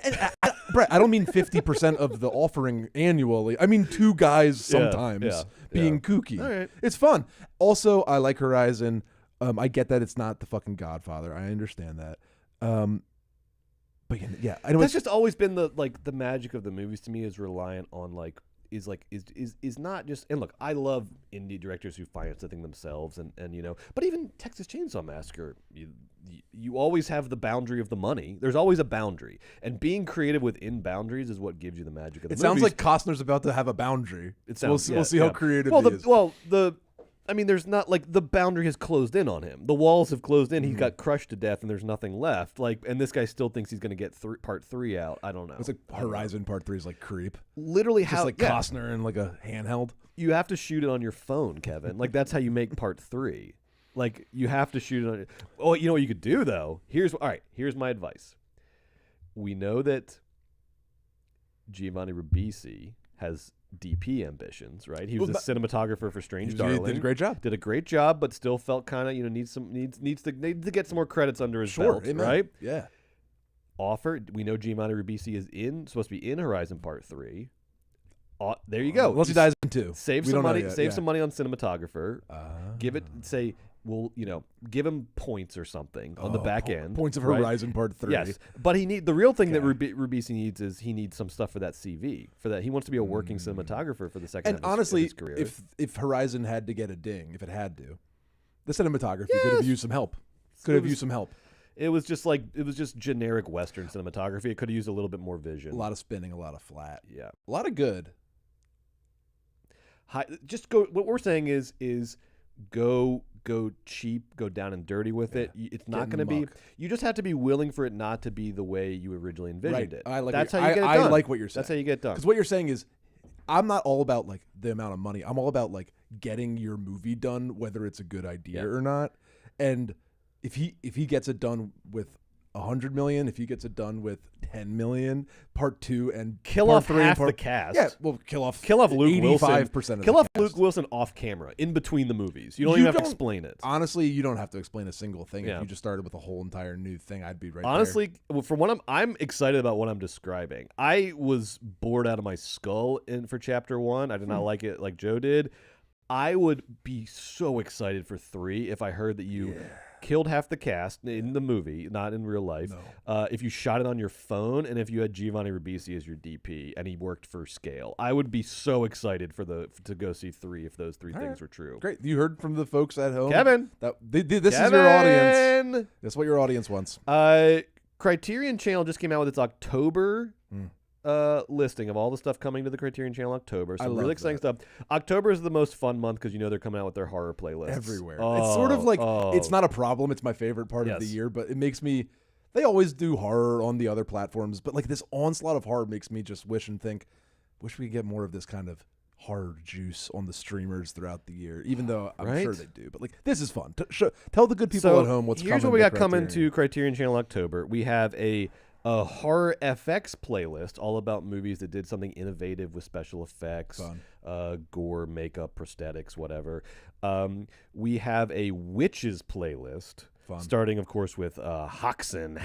Brett, I don't mean 50% of the offering annually. I mean 2 guys sometimes being kooky. All right. It's fun. Also, I like Horizon. I get that it's not the fucking Godfather. I understand that. But yeah, I know that's just always been the magic of the movies to me, is reliant on is not just, and look, I love indie directors who finance the thing themselves, and but even Texas Chainsaw Massacre, you always have the boundary of the money. There's always a boundary, and being creative within boundaries is what gives you the magic of the movies. It sounds like Costner's about to have a boundary. We'll see how creative he is. There's not, the boundary has closed in on him. The walls have closed in. He's got crushed to death, and there's nothing left. And this guy still thinks he's going to get part 3 out. I don't know. It's like Horizon Part 3 is like creep. Literally, just Costner in like a handheld. You have to shoot it on your phone, Kevin. That's how you make Part 3. You have to shoot it on. Oh, you know what you could do though? Here's my advice. We know that Giovanni Ribisi has DP ambitions, right? He was a cinematographer for Strange Darling. Did a great job. Did a great job, but still felt kind of needs to get some more credits under his belt, amen. Right? Yeah. We know Giovanni Ribisi is supposed to be in Horizon Part 3. There you go. Unless he dies in 2. Save some money. Save some money on cinematographer. Give it. Give him points or something on the back end. Points of right? Horizon Part 3. Yes, but the real thing that Ribisi needs is he needs some stuff for that CV. For that, he wants to be a working cinematographer for the second. And honestly, of his career. if Horizon had to get a ding, if it had to, the cinematography could have used some help. It was just generic Western cinematography. It could have used a little bit more vision. A lot of spinning, a lot of flat. Yeah, a lot of good. Just go. What we're saying is go cheap, go down and dirty with it. It's not going to be. You just have to be willing for it not to be the way you originally envisioned it. That's how you get it done. I like what you're saying. That's how you get it done. Because what you're saying is, I'm not all about like the amount of money. I'm all about like getting your movie done, whether it's a good idea or not. And if he gets it done with 100 million, if he gets it done with 10 million, Part 2 and kill part off 3 half and the cast. Yeah, well, kill off Luke 85% Wilson. of Kill the off cast. Luke Wilson off camera in between the movies. You don't even have to explain it. Honestly, you don't have to explain a single thing. If you just started with a whole entire new thing, I'd be right Honestly, from what I'm excited about what I'm describing. I was bored out of my skull for Chapter 1. I did not like it like Joe did. I would be so excited for 3 if I heard that you killed half the cast in the movie, not in real life. No. If you shot it on your phone, and if you had Giovanni Ribisi as your DP and he worked for scale, I would be so excited to go see 3 if those 3 things were true. Great. You heard from the folks at home. Kevin. This is your audience. That's what your audience wants. Criterion Channel just came out with its October listing of all the stuff coming to the Criterion Channel in October. Some really exciting stuff. October is the most fun month because they're coming out with their horror playlists everywhere. It's sort of like it's not a problem. It's my favorite part of the year, but it makes me. They always do horror on the other platforms, but like this onslaught of horror makes me just wish we could get more of this kind of horror juice on the streamers throughout the year. Even though I'm sure they do, but like this is fun. Tell the good people at home what's coming. Here's what we got coming to Criterion Channel October. We have a horror FX playlist all about movies that did something innovative with special effects, gore, makeup, prosthetics, whatever. We have a witches playlist. Starting, of course, with Haxan,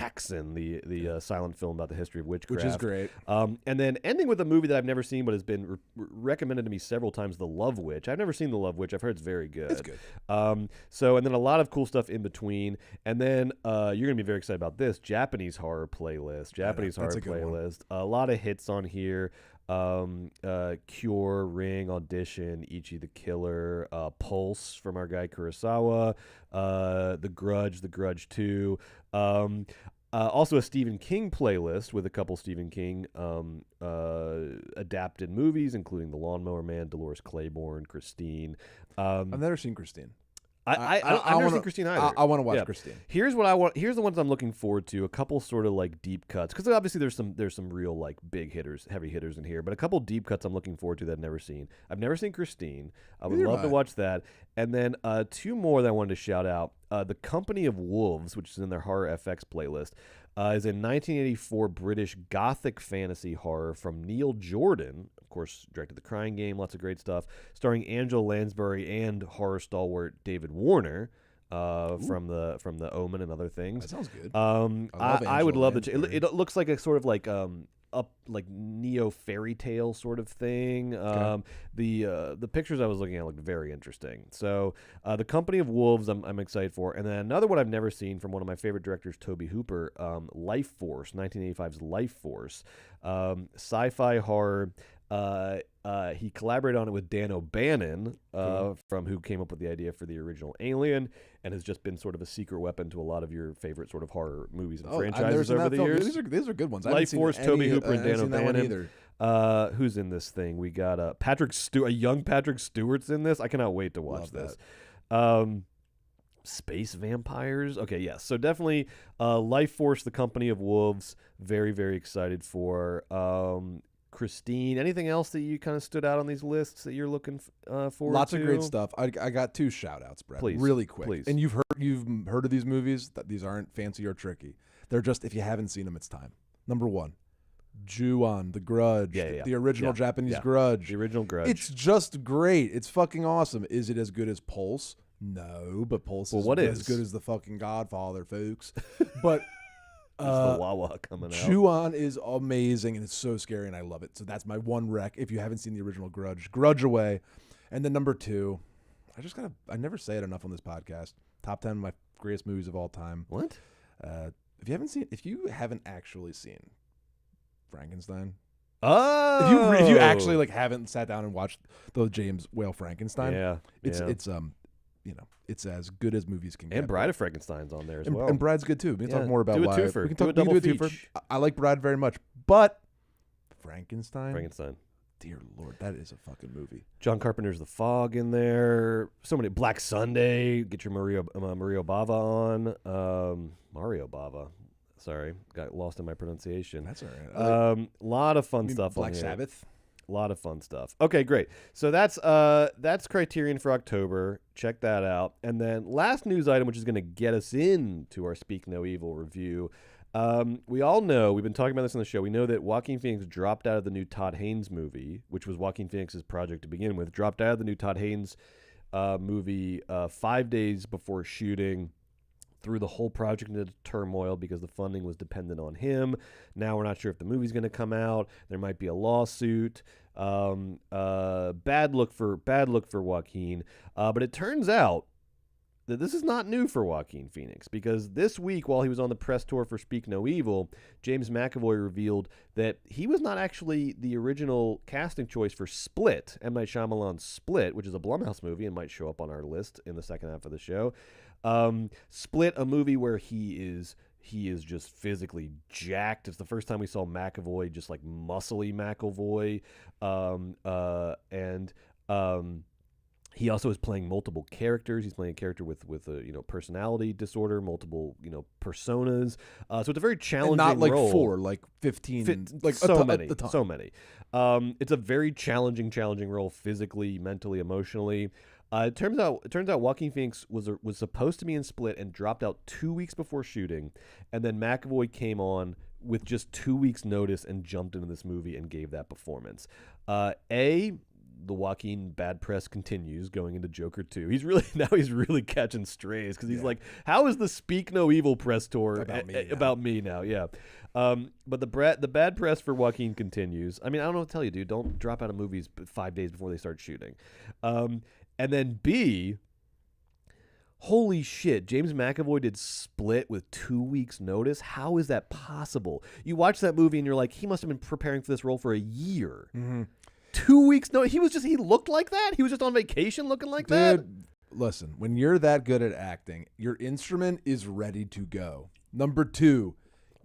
the silent film about the history of witchcraft. Which is great. And then ending with a movie that I've never seen but has been recommended to me several times, The Love Witch. I've never seen The Love Witch. I've heard it's very good. It's good. And then a lot of cool stuff in between. And then you're going to be very excited about this, Japanese horror playlist. A lot of hits on here. Cure, Ring, Audition, Ichi the Killer, Pulse from our guy Kurosawa, The Grudge 2, also a Stephen King playlist with a couple Stephen King adapted movies, including The Lawnmower Man, Dolores Claiborne, Christine. I've never seen Christine. I've never seen Christine either. I want to watch Christine. Here's what I want. Here's the ones I'm looking forward to. A couple sort of like deep cuts, because obviously there's some real like big hitters, heavy hitters in here. But a couple deep cuts I'm looking forward to that I've never seen. I've never seen Christine. I would love to watch that. And then 2 more that I wanted to shout out. The Company of Wolves, which is in their Horror FX playlist, is a 1984 British gothic fantasy horror from Neil Jordan. Of course, directed The Crying Game, lots of great stuff, starring Angela Lansbury and horror stalwart David Warner from the Omen and other things. That sounds good. I would love to. It looks like a sort of like neo fairy tale sort of thing. The pictures I was looking at looked very interesting. So The Company of Wolves I'm excited for. And then another one I've never seen from one of my favorite directors, Tobe Hooper, Life Force, 1985's Life Force, sci-fi horror. He collaborated on it with Dan O'Bannon, from who came up with the idea for the original Alien, and has just been sort of a secret weapon to a lot of your favorite sort of horror movies and franchises over the years. These are good ones. Life Force, Tobe Hooper, and Dan O'Bannon. Who's in this thing? We got a young Patrick Stewart's in this. I cannot wait to watch this. Space vampires. Okay, yes. So definitely Life Force, The Company of Wolves. Very, very excited for. Christine, anything else that you kind of stood out on these lists that you're looking forward to? Lots of great stuff. I got 2 shout outs, Brett. Please. Really quick. Please. And you've heard of these movies. That these aren't fancy or tricky. They're just, if you haven't seen them, it's time. Number 1, Ju-on, The Grudge, the original Japanese Grudge. The original Grudge. It's just great. It's fucking awesome. Is it as good as Pulse? No, but Pulse is as good as the fucking Godfather, folks. But the Wawa coming out. Ju-on is amazing, and it's so scary, and I love it. So that's my one rec. If you haven't seen the original Grudge, Grudge away. And then number 2, I never say it enough on this podcast. Top 10 of my greatest movies of all time. What? If you haven't actually seen Frankenstein. Oh, if you actually like haven't sat down and watched the James Whale Frankenstein, it's it's as good as movies can get. And Bride of Frankenstein's on there as well. And Bride's good too. We can talk more about do a why. twofer. We can talk do a double twofer. feature. I like Bride very much, but Frankenstein. Dear Lord, that is a fucking movie. John Carpenter's The Fog in there. So many. Black Sunday. Get your Mario Bava on. Mario Bava. Sorry, got lost in my pronunciation. That's all right. Lot of fun stuff Black on here. Sabbath. A lot of fun stuff. Okay, great. So that's Criterion for October. Check that out. And then last news item, which is going to get us into our Speak No Evil review. We all know, we've been talking about this on the show, we know that Joaquin Phoenix dropped out of the new Todd Haynes movie, which was Joaquin Phoenix's project to begin with, dropped out of the new Todd Haynes movie 5 days before shooting, threw the whole project into turmoil because the funding was dependent on him. Now we're not sure if the movie's going to come out. There might be a lawsuit. Bad look for Joaquin. But it turns out that this is not new for Joaquin Phoenix, because this week, while he was on the press tour for Speak No Evil, James McAvoy revealed that he was not actually the original casting choice for Split, M. Night Shyamalan's Split, which is a Blumhouse movie and might show up on our list in the second half of the show. Split, a movie where he is just physically jacked. It's the first time we saw McAvoy, just like muscly McAvoy, he also is playing multiple characters. He's playing a character with a personality disorder, multiple personas. So it's a very challenging role. And not like 4, like 15, like so many. So many. It's a very challenging role, physically, mentally, emotionally. It turns out Joaquin Phoenix was supposed to be in Split and dropped out 2 weeks before shooting, and then McAvoy came on with just 2 weeks' notice and jumped into this movie and gave that performance. The Joaquin bad press continues going into Joker 2. He's really catching strays because he's like, how is the Speak No Evil press tour about me now? Yeah. But the bad press for Joaquin continues. I mean, I don't know what to tell you, dude. Don't drop out of movies 5 days before they start shooting. And then B, holy shit, James McAvoy did Split with 2 weeks notice. How is that possible? You watch that movie and you're like, he must have been preparing for this role for a year. Mm-hmm. 2 weeks no, he looked like that? He was just on vacation looking like that? Dude, listen, when you're that good at acting, your instrument is ready to go. Number 2,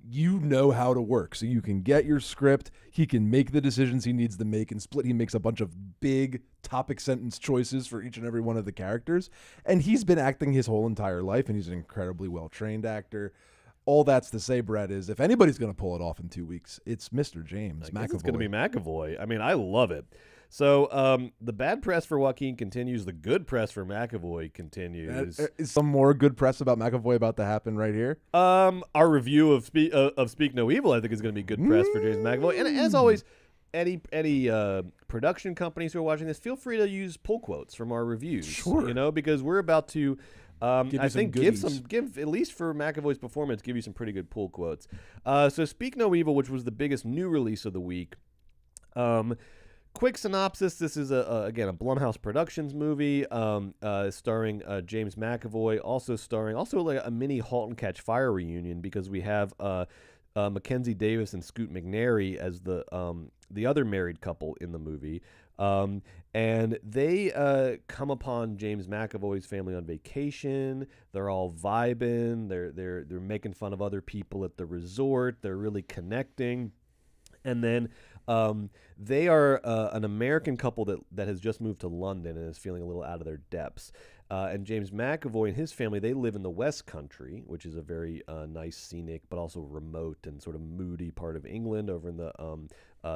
you know how to work. So you can get your script. He can make the decisions he needs to make. In Split, he makes a bunch of big topic sentence choices for each and every one of the characters. And he's been acting his whole entire life, and he's an incredibly well-trained actor. All that's to say, Brett, is if anybody's going to pull it off in 2 weeks, it's Mr. James McAvoy. It's going to be McAvoy. I mean, I love it. So the bad press for Joaquin continues. The good press for McAvoy continues. Is some more good press about McAvoy about to happen right here? Our review of Speak No Evil, I think, is going to be good press for James McAvoy. And as always, any production companies who are watching this, feel free to use pull quotes from our reviews. Sure. Because we're about to... I think give at least for McAvoy's performance, give you some pretty good pull quotes. So Speak No Evil, which was the biggest new release of the week. Quick synopsis: this is again a Blumhouse Productions movie, starring James McAvoy, also like a mini *Halt and Catch Fire* reunion, because we have Mackenzie Davis and Scoot McNairy as the other married couple in the movie. And they come upon James McAvoy's family on vacation. They're all vibing. They're making fun of other people at the resort. They're really connecting. And then they are an American couple that has just moved to London and is feeling a little out of their depths. And James McAvoy and his family, they live in the West Country, which is a very nice, scenic, but also remote and sort of moody part of England, over in the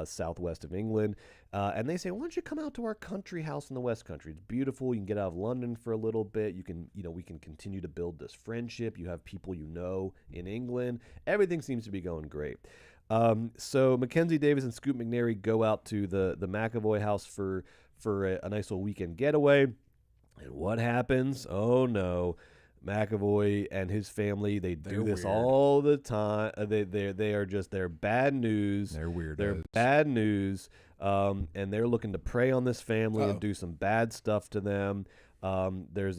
southwest of England. And they say, why don't you come out to our country house in the West Country? It's beautiful. You can get out of London for a little bit. We can continue to build this friendship. You have people in England. Everything seems to be going great. So Mackenzie Davis and Scoot McNairy go out to the McAvoy house for a nice little weekend getaway. And what happens? Oh no. McAvoy and his family, they're do this weird. All the time. They're bad news. They're weird. They're bad news. And they're looking to prey on this family and do some bad stuff to them. Their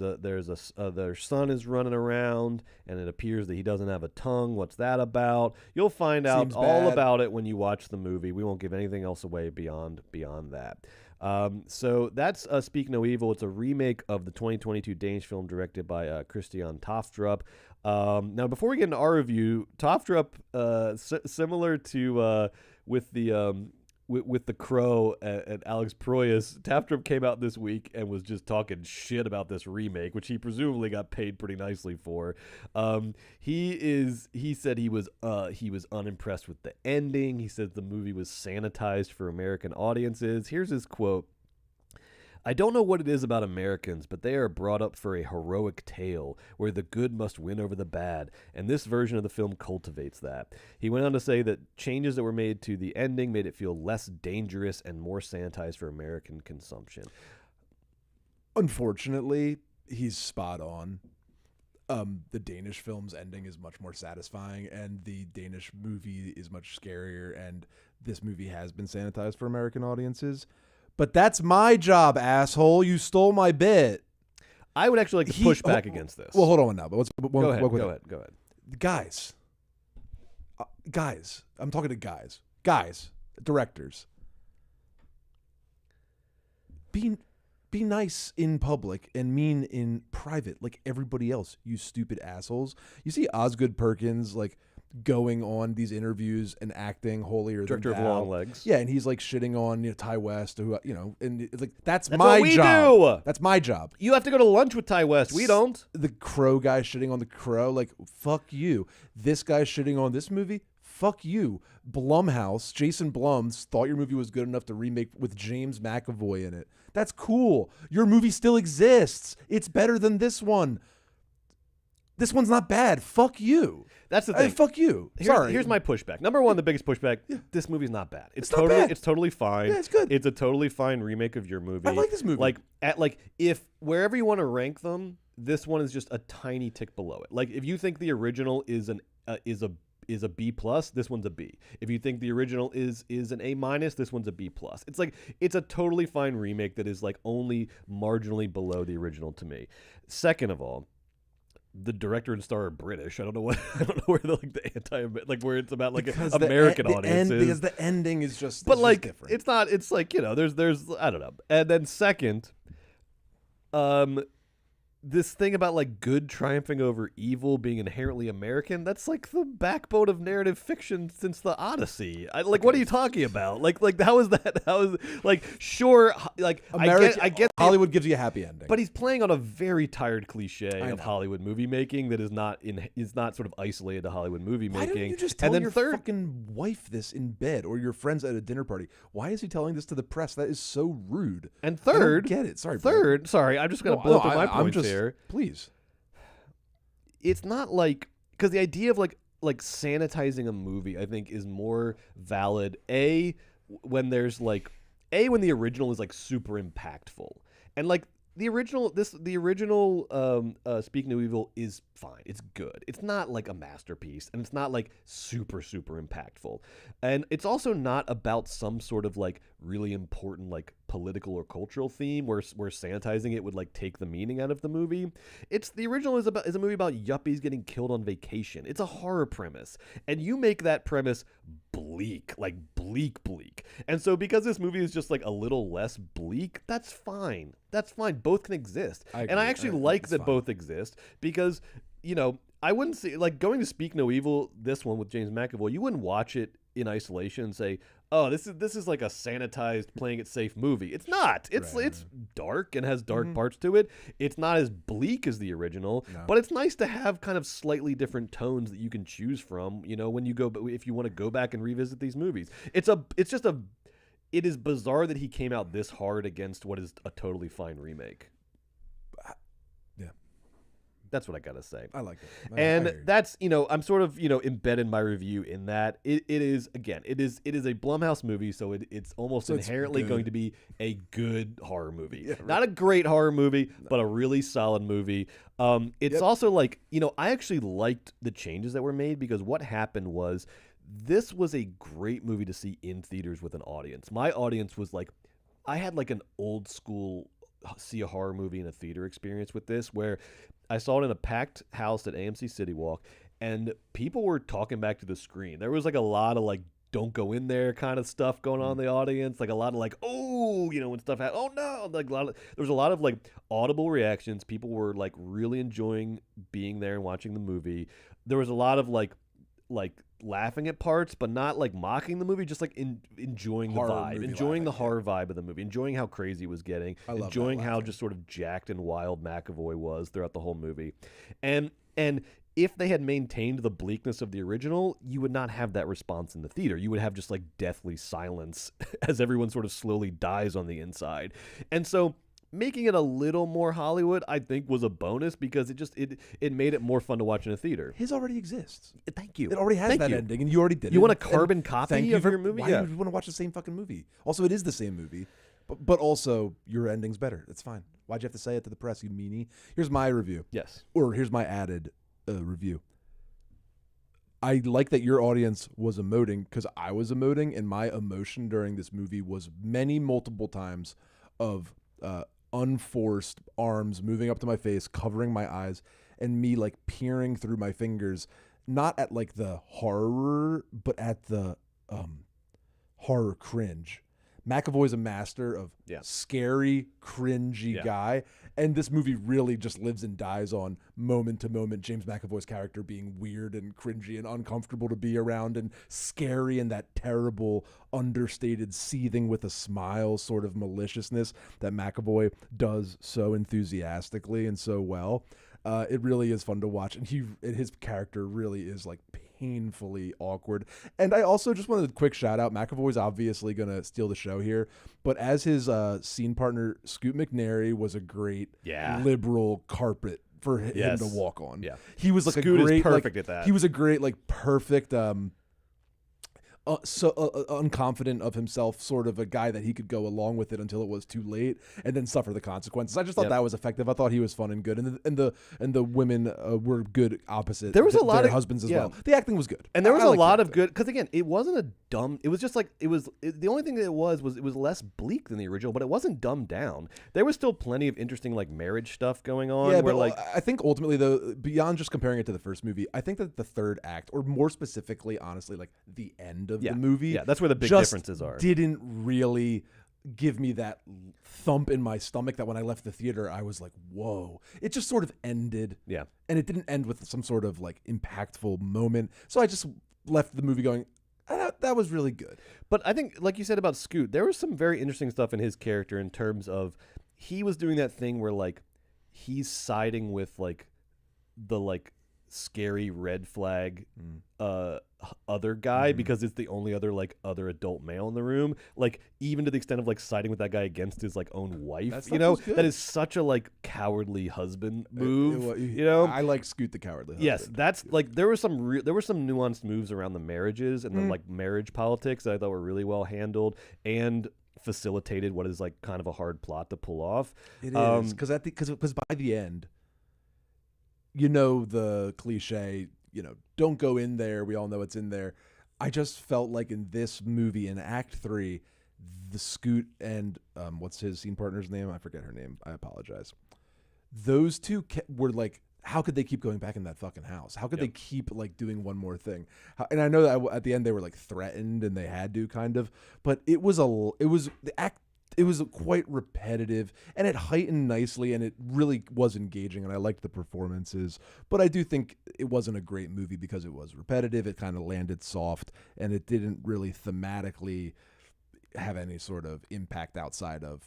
son is running around, and it appears that he doesn't have a tongue. What's that about? You'll find out all about it when you watch the movie. We won't give anything else away beyond that. So that's Speak No Evil. It's a remake of the 2022 Danish film directed by Christian Tofdrup. Now, before we get into our review, Tofdrup, similar to with the Crow and Alex Proyas, Tofdrup came out this week and was just talking shit about this remake, which he presumably got paid pretty nicely for. He said he was unimpressed with the ending. He said the movie was sanitized for American audiences. Here's his quote. I don't know what it is about Americans, but they are brought up for a heroic tale where the good must win over the bad, and this version of the film cultivates that. He went on to say that changes that were made to the ending made it feel less dangerous and more sanitized for American consumption. Unfortunately, he's spot on. The Danish film's ending is much more satisfying, and the Danish movie is much scarier, and this movie has been sanitized for American audiences. But that's my job, asshole. You stole my bit. I would actually like to push back against this. Well, hold on now. But go ahead. Guys. I'm talking to guys. Guys, directors. Be nice in public and mean in private, like everybody else, you stupid assholes. You see Osgood Perkins, like, going on these interviews and acting holier Director than of thou. Long Legs. Yeah, and he's like shitting on Ty West, who and it's like that's my what we job. Do. That's my job. You have to go to lunch with Ty West. We don't. The Crow guy shitting on the Crow, like fuck you. This guy shitting on this movie, fuck you. Blumhouse, Jason Blum thought your movie was good enough to remake with James McAvoy in it. That's cool. Your movie still exists. It's better than this one. This one's not bad. Fuck you. That's the thing. Fuck you. Here's my pushback. Number one, the biggest pushback. Yeah. This movie's not bad. It's totally fine. Yeah, it's good. It's a totally fine remake of your movie. I like this movie. If wherever you want to rank them, this one is just a tiny tick below it. Like if you think the original is a B plus, this one's a B. If you think the original is an A minus, this one's a B plus. It's a totally fine remake that is like only marginally below the original to me. Second of all, the director and star are British. I don't know where where it's about like because American audiences. Because the ending is just different. It's not. It's like there's I don't know. And then second, this thing about like good triumphing over evil being inherently American, that's like the backbone of narrative fiction since the Odyssey. What are you talking about? Like how is that? How is sure I get Hollywood gives you a happy ending. But he's playing on a very tired cliche of Hollywood movie making that is not sort of isolated to Hollywood movie making. Why don't you just tell your fucking wife this in bed or your friends at a dinner party? Why is he telling this to the press? That is so rude. And third, I don't get it. Sorry. Third, sorry, I'm just gonna build up my points here. Please. It's not like because the idea of like sanitizing a movie, I think, is more valid. When the original is like super impactful, and like the original Speak No Evil is fine. It's good. It's not like a masterpiece, and it's not like super super impactful, and it's also not about some sort of like really important like political or cultural theme where sanitizing it would like take the meaning out of the movie. The original is a movie about yuppies getting killed on vacation. It's a horror premise, and you make that premise bleak. And so because this movie is just like a little less bleak, that's fine. Both can exist. I actually like that both exist because, I wouldn't say like going to Speak No Evil, this one with James McAvoy, you wouldn't watch it in isolation and say, oh, this is like a sanitized playing it safe movie. It's not. It's dark and has dark parts to it. It's not as bleak as the original, but it's nice to have kind of slightly different tones that you can choose from, when you go, if you want to go back and revisit these movies. It is bizarre that he came out this hard against what is a totally fine remake. Yeah. That's what I gotta say. I like it. I And hear you. that's, I'm sort of, embedded my review in that. It is a Blumhouse movie, so it's almost So it's inherently good. going to be a good horror movie. Yeah, right. Not a great horror movie, but a really solid movie. It's Yep. also like, I actually liked the changes that were made, because what happened was this was a great movie to see in theaters with an audience. My audience was like, I had like an old school see a horror movie in a theater experience with this, where I saw it in a packed house at AMC City Walk, and people were talking back to the screen. There was like a lot of like, don't go in there kind of stuff going on in the audience, like a lot of like, oh, when stuff happened, oh no, like there was a lot of like audible reactions. People were like really enjoying being there and watching the movie. There was a lot of like laughing at parts, but not like mocking the movie, just like enjoying the Horror vibe, movie enjoying the laughing, horror vibe of the movie, enjoying how crazy it was getting, I love that enjoying how laughing. just sort of jacked and wild McAvoy was throughout the whole movie. And if they had maintained the bleakness of the original, you would not have that response in the theater. You would have just like deathly silence as everyone sort of slowly dies on the inside. And so making it a little more Hollywood, I think, was a bonus, because it made it more fun to watch in a theater. His already exists. Thank you. It already has Thank that you. ending, and you already did it. You want a And carbon copy thank you of for your movie? Why Yeah. would you want to watch the same fucking movie? Also, it is the same movie, but also your ending's better. It's fine. Why'd you have to say it to the press, you meanie? Here's my review. Yes. Or here's my added review. I like that your audience was emoting, because I was emoting, and my emotion during this movie was multiple times of unforced arms moving up to my face, covering my eyes, and me like peering through my fingers, not at like the horror, but at the horror cringe. McAvoy's a master of scary, cringy guy. And this movie really just lives and dies on moment to moment James McAvoy's character being weird and cringy and uncomfortable to be around, and scary, and that terrible, understated, seething with a smile sort of maliciousness that McAvoy does so enthusiastically and so well. It really is fun to watch, and his character really is like painfully awkward. And I also just wanted a quick shout out. McAvoy's obviously gonna steal the show here, but as his scene partner, Scoot McNairy was a great liberal carpet for him to walk on. Yeah, he was like Scoot a great is perfect like, at that. He was a great perfect unconfident of himself, sort of a guy that he could go along with it until it was too late and then suffer the consequences. I just thought that was effective. I thought he was fun and good, and the women were good opposite. There was a lot their of husbands as well. The acting was good, and there was a liked lot the of acting. good, because again, it wasn't a dumb. It was just like the only thing that it was less bleak than the original, but it wasn't dumbed down. There was still plenty of interesting like marriage stuff going on. Yeah, where, but like I think ultimately, though, beyond just comparing it to the first movie, I think that the third act, or more specifically, honestly, like the end of the movie, that's where the big just differences are. Didn't really give me that thump in my stomach that when I left the theater, I was like, whoa. It just sort of ended. Yeah. And it didn't end with some sort of like impactful moment. So I just left the movie going, that was really good. But I think, like you said about Scoot, there was some very interesting stuff in his character in terms of he was doing that thing where like he's siding with like the like scary red flag other guy because it's the only other adult male in the room, like even to the extent of like siding with that guy against his like own wife. That is such a like cowardly husband move. I like Scoot the cowardly husband. Yes, that's like there were some nuanced moves around the marriages and the like marriage politics that I thought were really well handled and facilitated what is like kind of a hard plot to pull off. It is because by the end, the cliche, don't go in there. We all know it's in there. I just felt like in this movie, in Act 3, the Scoot and what's his scene partner's name? I forget her name. I apologize. Those two were like, how could they keep going back in that fucking house? How could they keep like doing one more thing? And I know that at the end they were like threatened and they had to kind of, but it was quite repetitive, and it heightened nicely, and it really was engaging, and I liked the performances. But I do think it wasn't a great movie because it was repetitive. It kind of landed soft, and it didn't really thematically have any sort of impact outside of,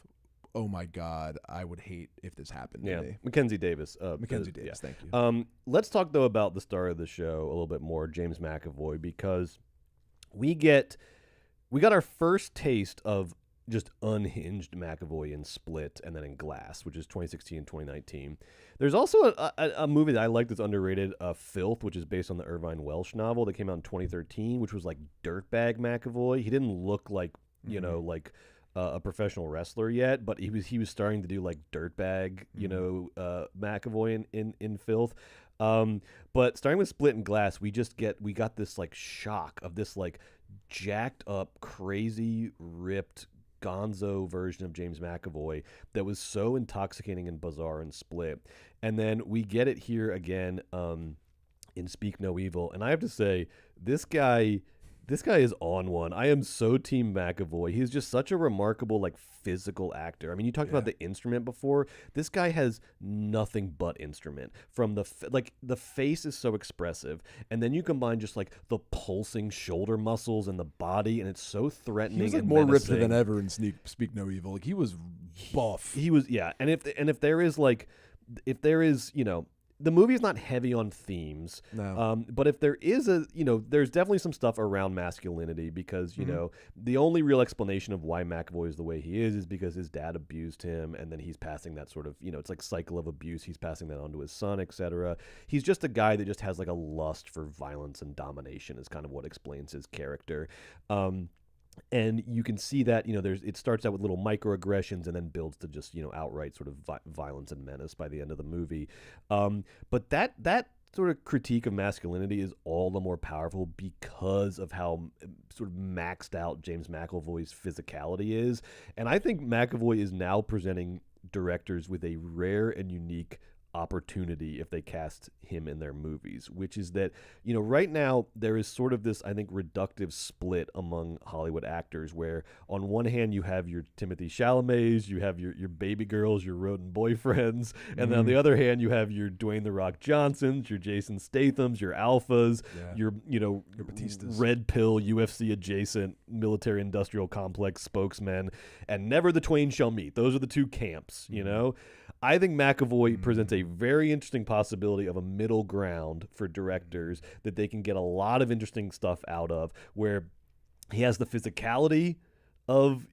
oh my God, I would hate if this happened to me. Mackenzie Davis. Thank you. Let's talk, though, about the star of the show a little bit more, James McAvoy, because we got our first taste of just unhinged McAvoy in Split and then in Glass, which is 2016 and 2019. There's also a movie that I like that's underrated, Filth, which is based on the Irvine Welsh novel that came out in 2013, which was like Dirtbag McAvoy. He didn't look like, you know, like a professional wrestler yet, but he was starting to do like Dirtbag, you know, McAvoy in Filth. But starting with Split and Glass, we got this like shock of this like jacked up, crazy, ripped gonzo version of James McAvoy that was so intoxicating and bizarre and Split. And then we get it here again in Speak No Evil. And I have to say, this guy is on one. I am so team McAvoy. He's just such a remarkable, like, physical actor. I mean, you talked about the instrument before. This guy has nothing but instrument. From the face is so expressive, and then you combine just like the pulsing shoulder muscles and the body, and it's so threatening. He was like more ripped than ever in Speak No Evil. Like, he was buff. He was, yeah. And if there is, you know, the movie is not heavy on themes, but if there is there's definitely some stuff around masculinity because, you know, the only real explanation of why McAvoy is the way he is because his dad abused him, and then he's passing that sort of, you know, it's like cycle of abuse. He's passing that on to his son, etc. He's just a guy that just has like a lust for violence and domination is kind of what explains his character. And you can see that, you know, it starts out with little microaggressions and then builds to just, you know, outright sort of violence and menace by the end of the movie. But that sort of critique of masculinity is all the more powerful because of how sort of maxed out James McAvoy's physicality is. And I think McAvoy is now presenting directors with a rare and unique opportunity if they cast him in their movies, which is that, you know, right now there is sort of this, I think, reductive split among Hollywood actors where on one hand you have your Timothée Chalamets, you have your baby girls, your rodent boyfriends, and then on the other hand you have your Dwayne The Rock Johnsons, your Jason Stathams, your alphas, your, you know, your Batistas, red pill UFC adjacent military industrial complex spokesmen, and never the twain shall meet. Those are the two camps, you know. I think McAvoy presents a very interesting possibility of a middle ground for directors that they can get a lot of interesting stuff out of, where he has the physicality of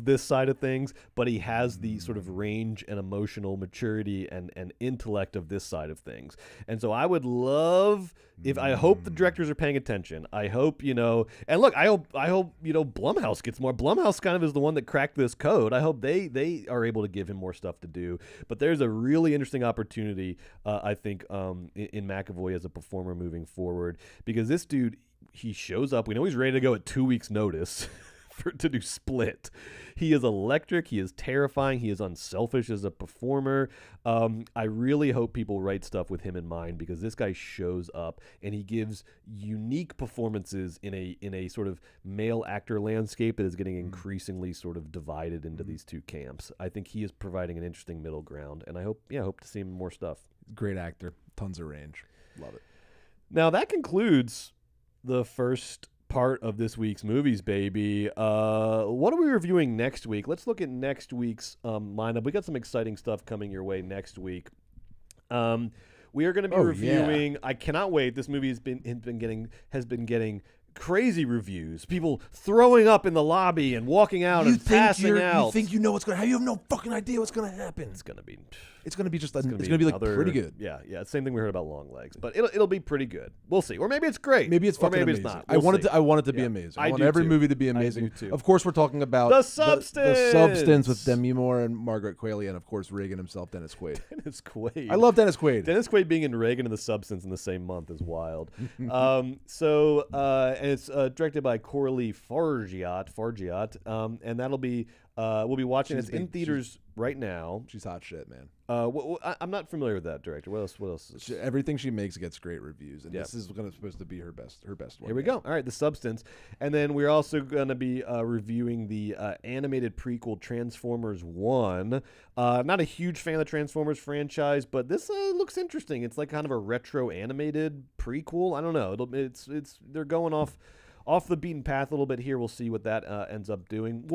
this side of things, but he has the sort of range and emotional maturity and intellect of this side of things. And so I would love I hope the directors are paying attention. I hope, you know, and look, I hope you know, Blumhouse gets more. Blumhouse kind of is the one that cracked this code. I hope they are able to give him more stuff to do. But there's a really interesting opportunity, I think, in McAvoy as a performer moving forward, because this dude, he shows up. We know he's ready to go at 2 weeks' notice to do Split. He is electric. He is terrifying. He is unselfish as a performer. I really hope people write stuff with him in mind, because this guy shows up and he gives unique performances in a sort of male actor landscape that is getting increasingly sort of divided into these two camps. I think he is providing an interesting middle ground, and I hope to see him more stuff. Great actor. Tons of range. Love it. Now that concludes the first part of this week's movies, baby. What are we reviewing next week? Let's look at next week's lineup. We got some exciting stuff coming your way next week. We are going to be reviewing. I cannot wait. This movie has been getting crazy reviews. People throwing up in the lobby and walking out and passing out. You think you know what's going to happen? You have no fucking idea what's going to happen. It's going to be just it's going to be like pretty good. Yeah. Same thing we heard about Long Legs, but it'll be pretty good. We'll see. Or maybe it's great. Maybe it's fucking amazing. It's not. I want it to be amazing. I want every movie to be amazing. I do too. Of course, we're talking about The Substance. The Substance with Demi Moore and Margaret Qualley, and of course Reagan himself, Dennis Quaid. Dennis Quaid. I love Dennis Quaid. Dennis Quaid being in Reagan and The Substance in the same month is wild. And it's directed by Coralie Fargiat, and that'll be we'll be watching. It's in theaters right now. She's hot shit, man. I'm not familiar with that director. What else? Everything she makes gets great reviews, and this is supposed to be her best one. Here we go. All right, The Substance, and then we're also going to be reviewing the animated prequel Transformers 1. Not a huge fan of the Transformers franchise, but this looks interesting. It's like kind of a retro animated prequel. I don't know. They're going off the beaten path a little bit here. We'll see what that ends up doing.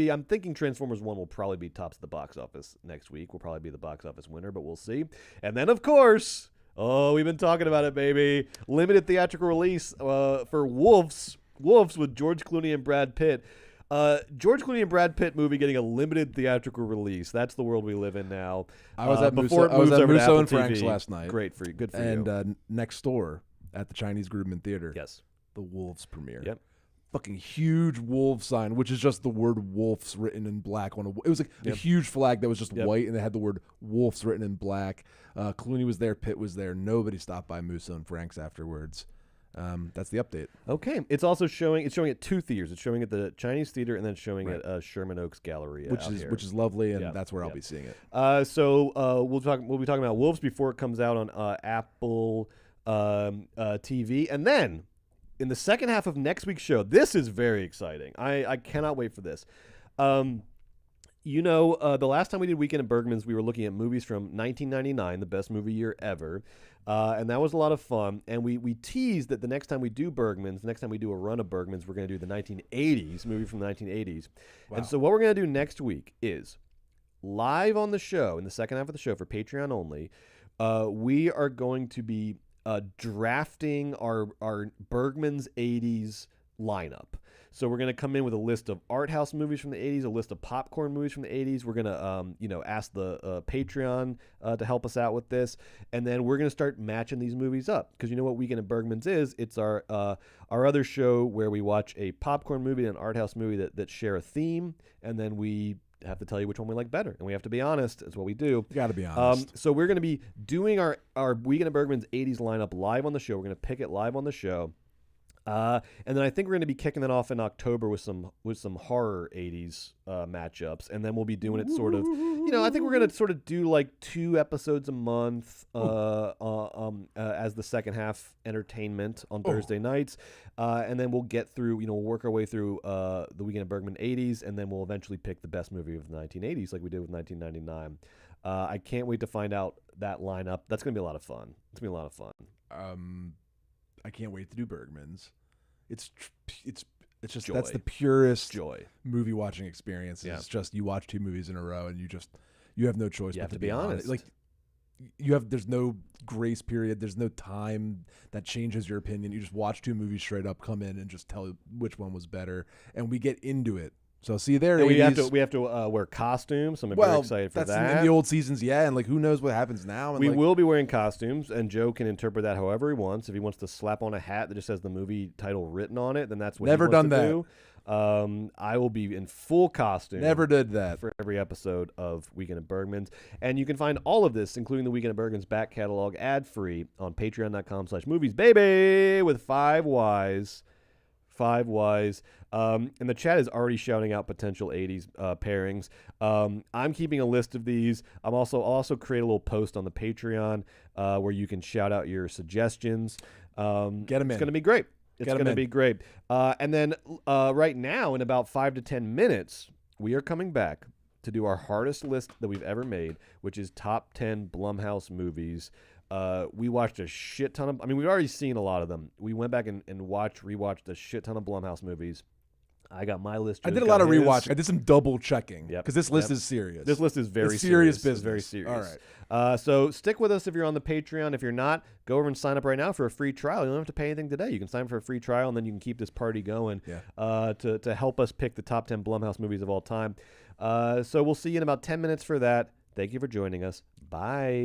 I'm thinking Transformers 1 will probably be tops of the box office next week. Will probably be the box office winner, but we'll see. And then, of course, we've been talking about it, baby. Limited theatrical release for Wolves with George Clooney and Brad Pitt. George Clooney and Brad Pitt movie getting a limited theatrical release. That's the world we live in now. I was at before Musso, I was at over to Musso Apple and Frank's TV. last night. Great for you. Good for and you. next door at the Chinese Grudman Theater. Yes. The Wolves premiere. Yep. Fucking huge wolf sign, which is just the word wolves written in black on a. It was like a huge flag that was just white, and it had the word wolves written in black. Clooney was there, Pitt was there. Nobody stopped by Musso and Frank's afterwards. That's the update. Okay. It's also showing. It's showing at 2 theaters. It's showing at the Chinese Theater and then showing at Sherman Oaks Galleria, which is lovely, and that's where I'll be seeing it. So we'll be talking about Wolves before it comes out on Apple TV, and then in the second half of next week's show, this is very exciting. I cannot wait for this. The last time we did Weekend at Bergman's, we were looking at movies from 1999, the best movie year ever. And that was a lot of fun. And we teased that the next time we do Bergman's, the next time we do a run of Bergman's, we're going to do the 1980s, movie from the 1980s. Wow. And so what we're going to do next week is live on the show, in the second half of the show for Patreon only, we are going to be drafting our Bergman's 80s lineup. So we're going to come in with a list of art house movies from the 80s, a list of popcorn movies from the 80s. We're going to ask the Patreon to help us out with this, and then we're going to start matching these movies up, because you know what Weekend at Bergman's is? It's our other show where we watch a popcorn movie and an art house movie that share a theme, and then we have to tell you which one we like better, and we have to be honest. That's what we do. You got to be honest. So we're going to be doing our Weekend at Bergman's 80s lineup live on the show. We're going to pick it live on the show. And then I think we're going to be kicking that off in October with some horror 80s matchups, and then we'll be doing it sort of, I think we're going to sort of do like 2 episodes a month as the second half entertainment on Thursday nights, and then we'll get through, we'll work our way through the Weekend at Bergman 80s, and then we'll eventually pick the best movie of the 1980s like we did with 1999. I can't wait to find out that lineup. That's going to be a lot of fun. It's going to be a lot of fun. I can't wait to do Bergman's. It's just joy. That's the purest joy movie watching experience. It's just you watch 2 movies in a row and you have no choice. You but have to be honest. Like there's no grace period. There's no time that changes your opinion. You just watch 2 movies straight up, come in and just tell which one was better, and we get into it. So see there, we have to wear costumes. So I'm very excited for that. In the old seasons, and like who knows what happens now. And we will be wearing costumes, and Joe can interpret that however he wants. If he wants to slap on a hat that just has the movie title written on it, then that's what Never he wants done to do. I will be in full costume. Never did that for every episode of Weekend at Bergman's, and you can find all of this, including the Weekend at Bergman's back catalog, ad-free on Patreon.com/moviesbaby with 5 Ys. 5 Ys. And the chat is already shouting out potential 80s pairings. I'm keeping a list of these. I'll also create a little post on the Patreon where you can shout out your suggestions. Get them in. It's going to be great. It's going to be great. And then right now, in about 5 to 10 minutes, we are coming back to do our hardest list that we've ever made, which is top 10 Blumhouse movies. We watched a shit ton of. We've already seen a lot of them. We went back and rewatched a shit ton of Blumhouse movies. I got my list. I did a lot of rewatching. I did some double checking because this list is serious. This list is very serious business. It's very serious. All right. So stick with us if you're on the Patreon. If you're not, go over and sign up right now for a free trial. You don't have to pay anything today. You can sign up for a free trial, and then you can keep this party going to help us pick the top 10 Blumhouse movies of all time. So we'll see you in about 10 minutes for that. Thank you for joining us. Bye.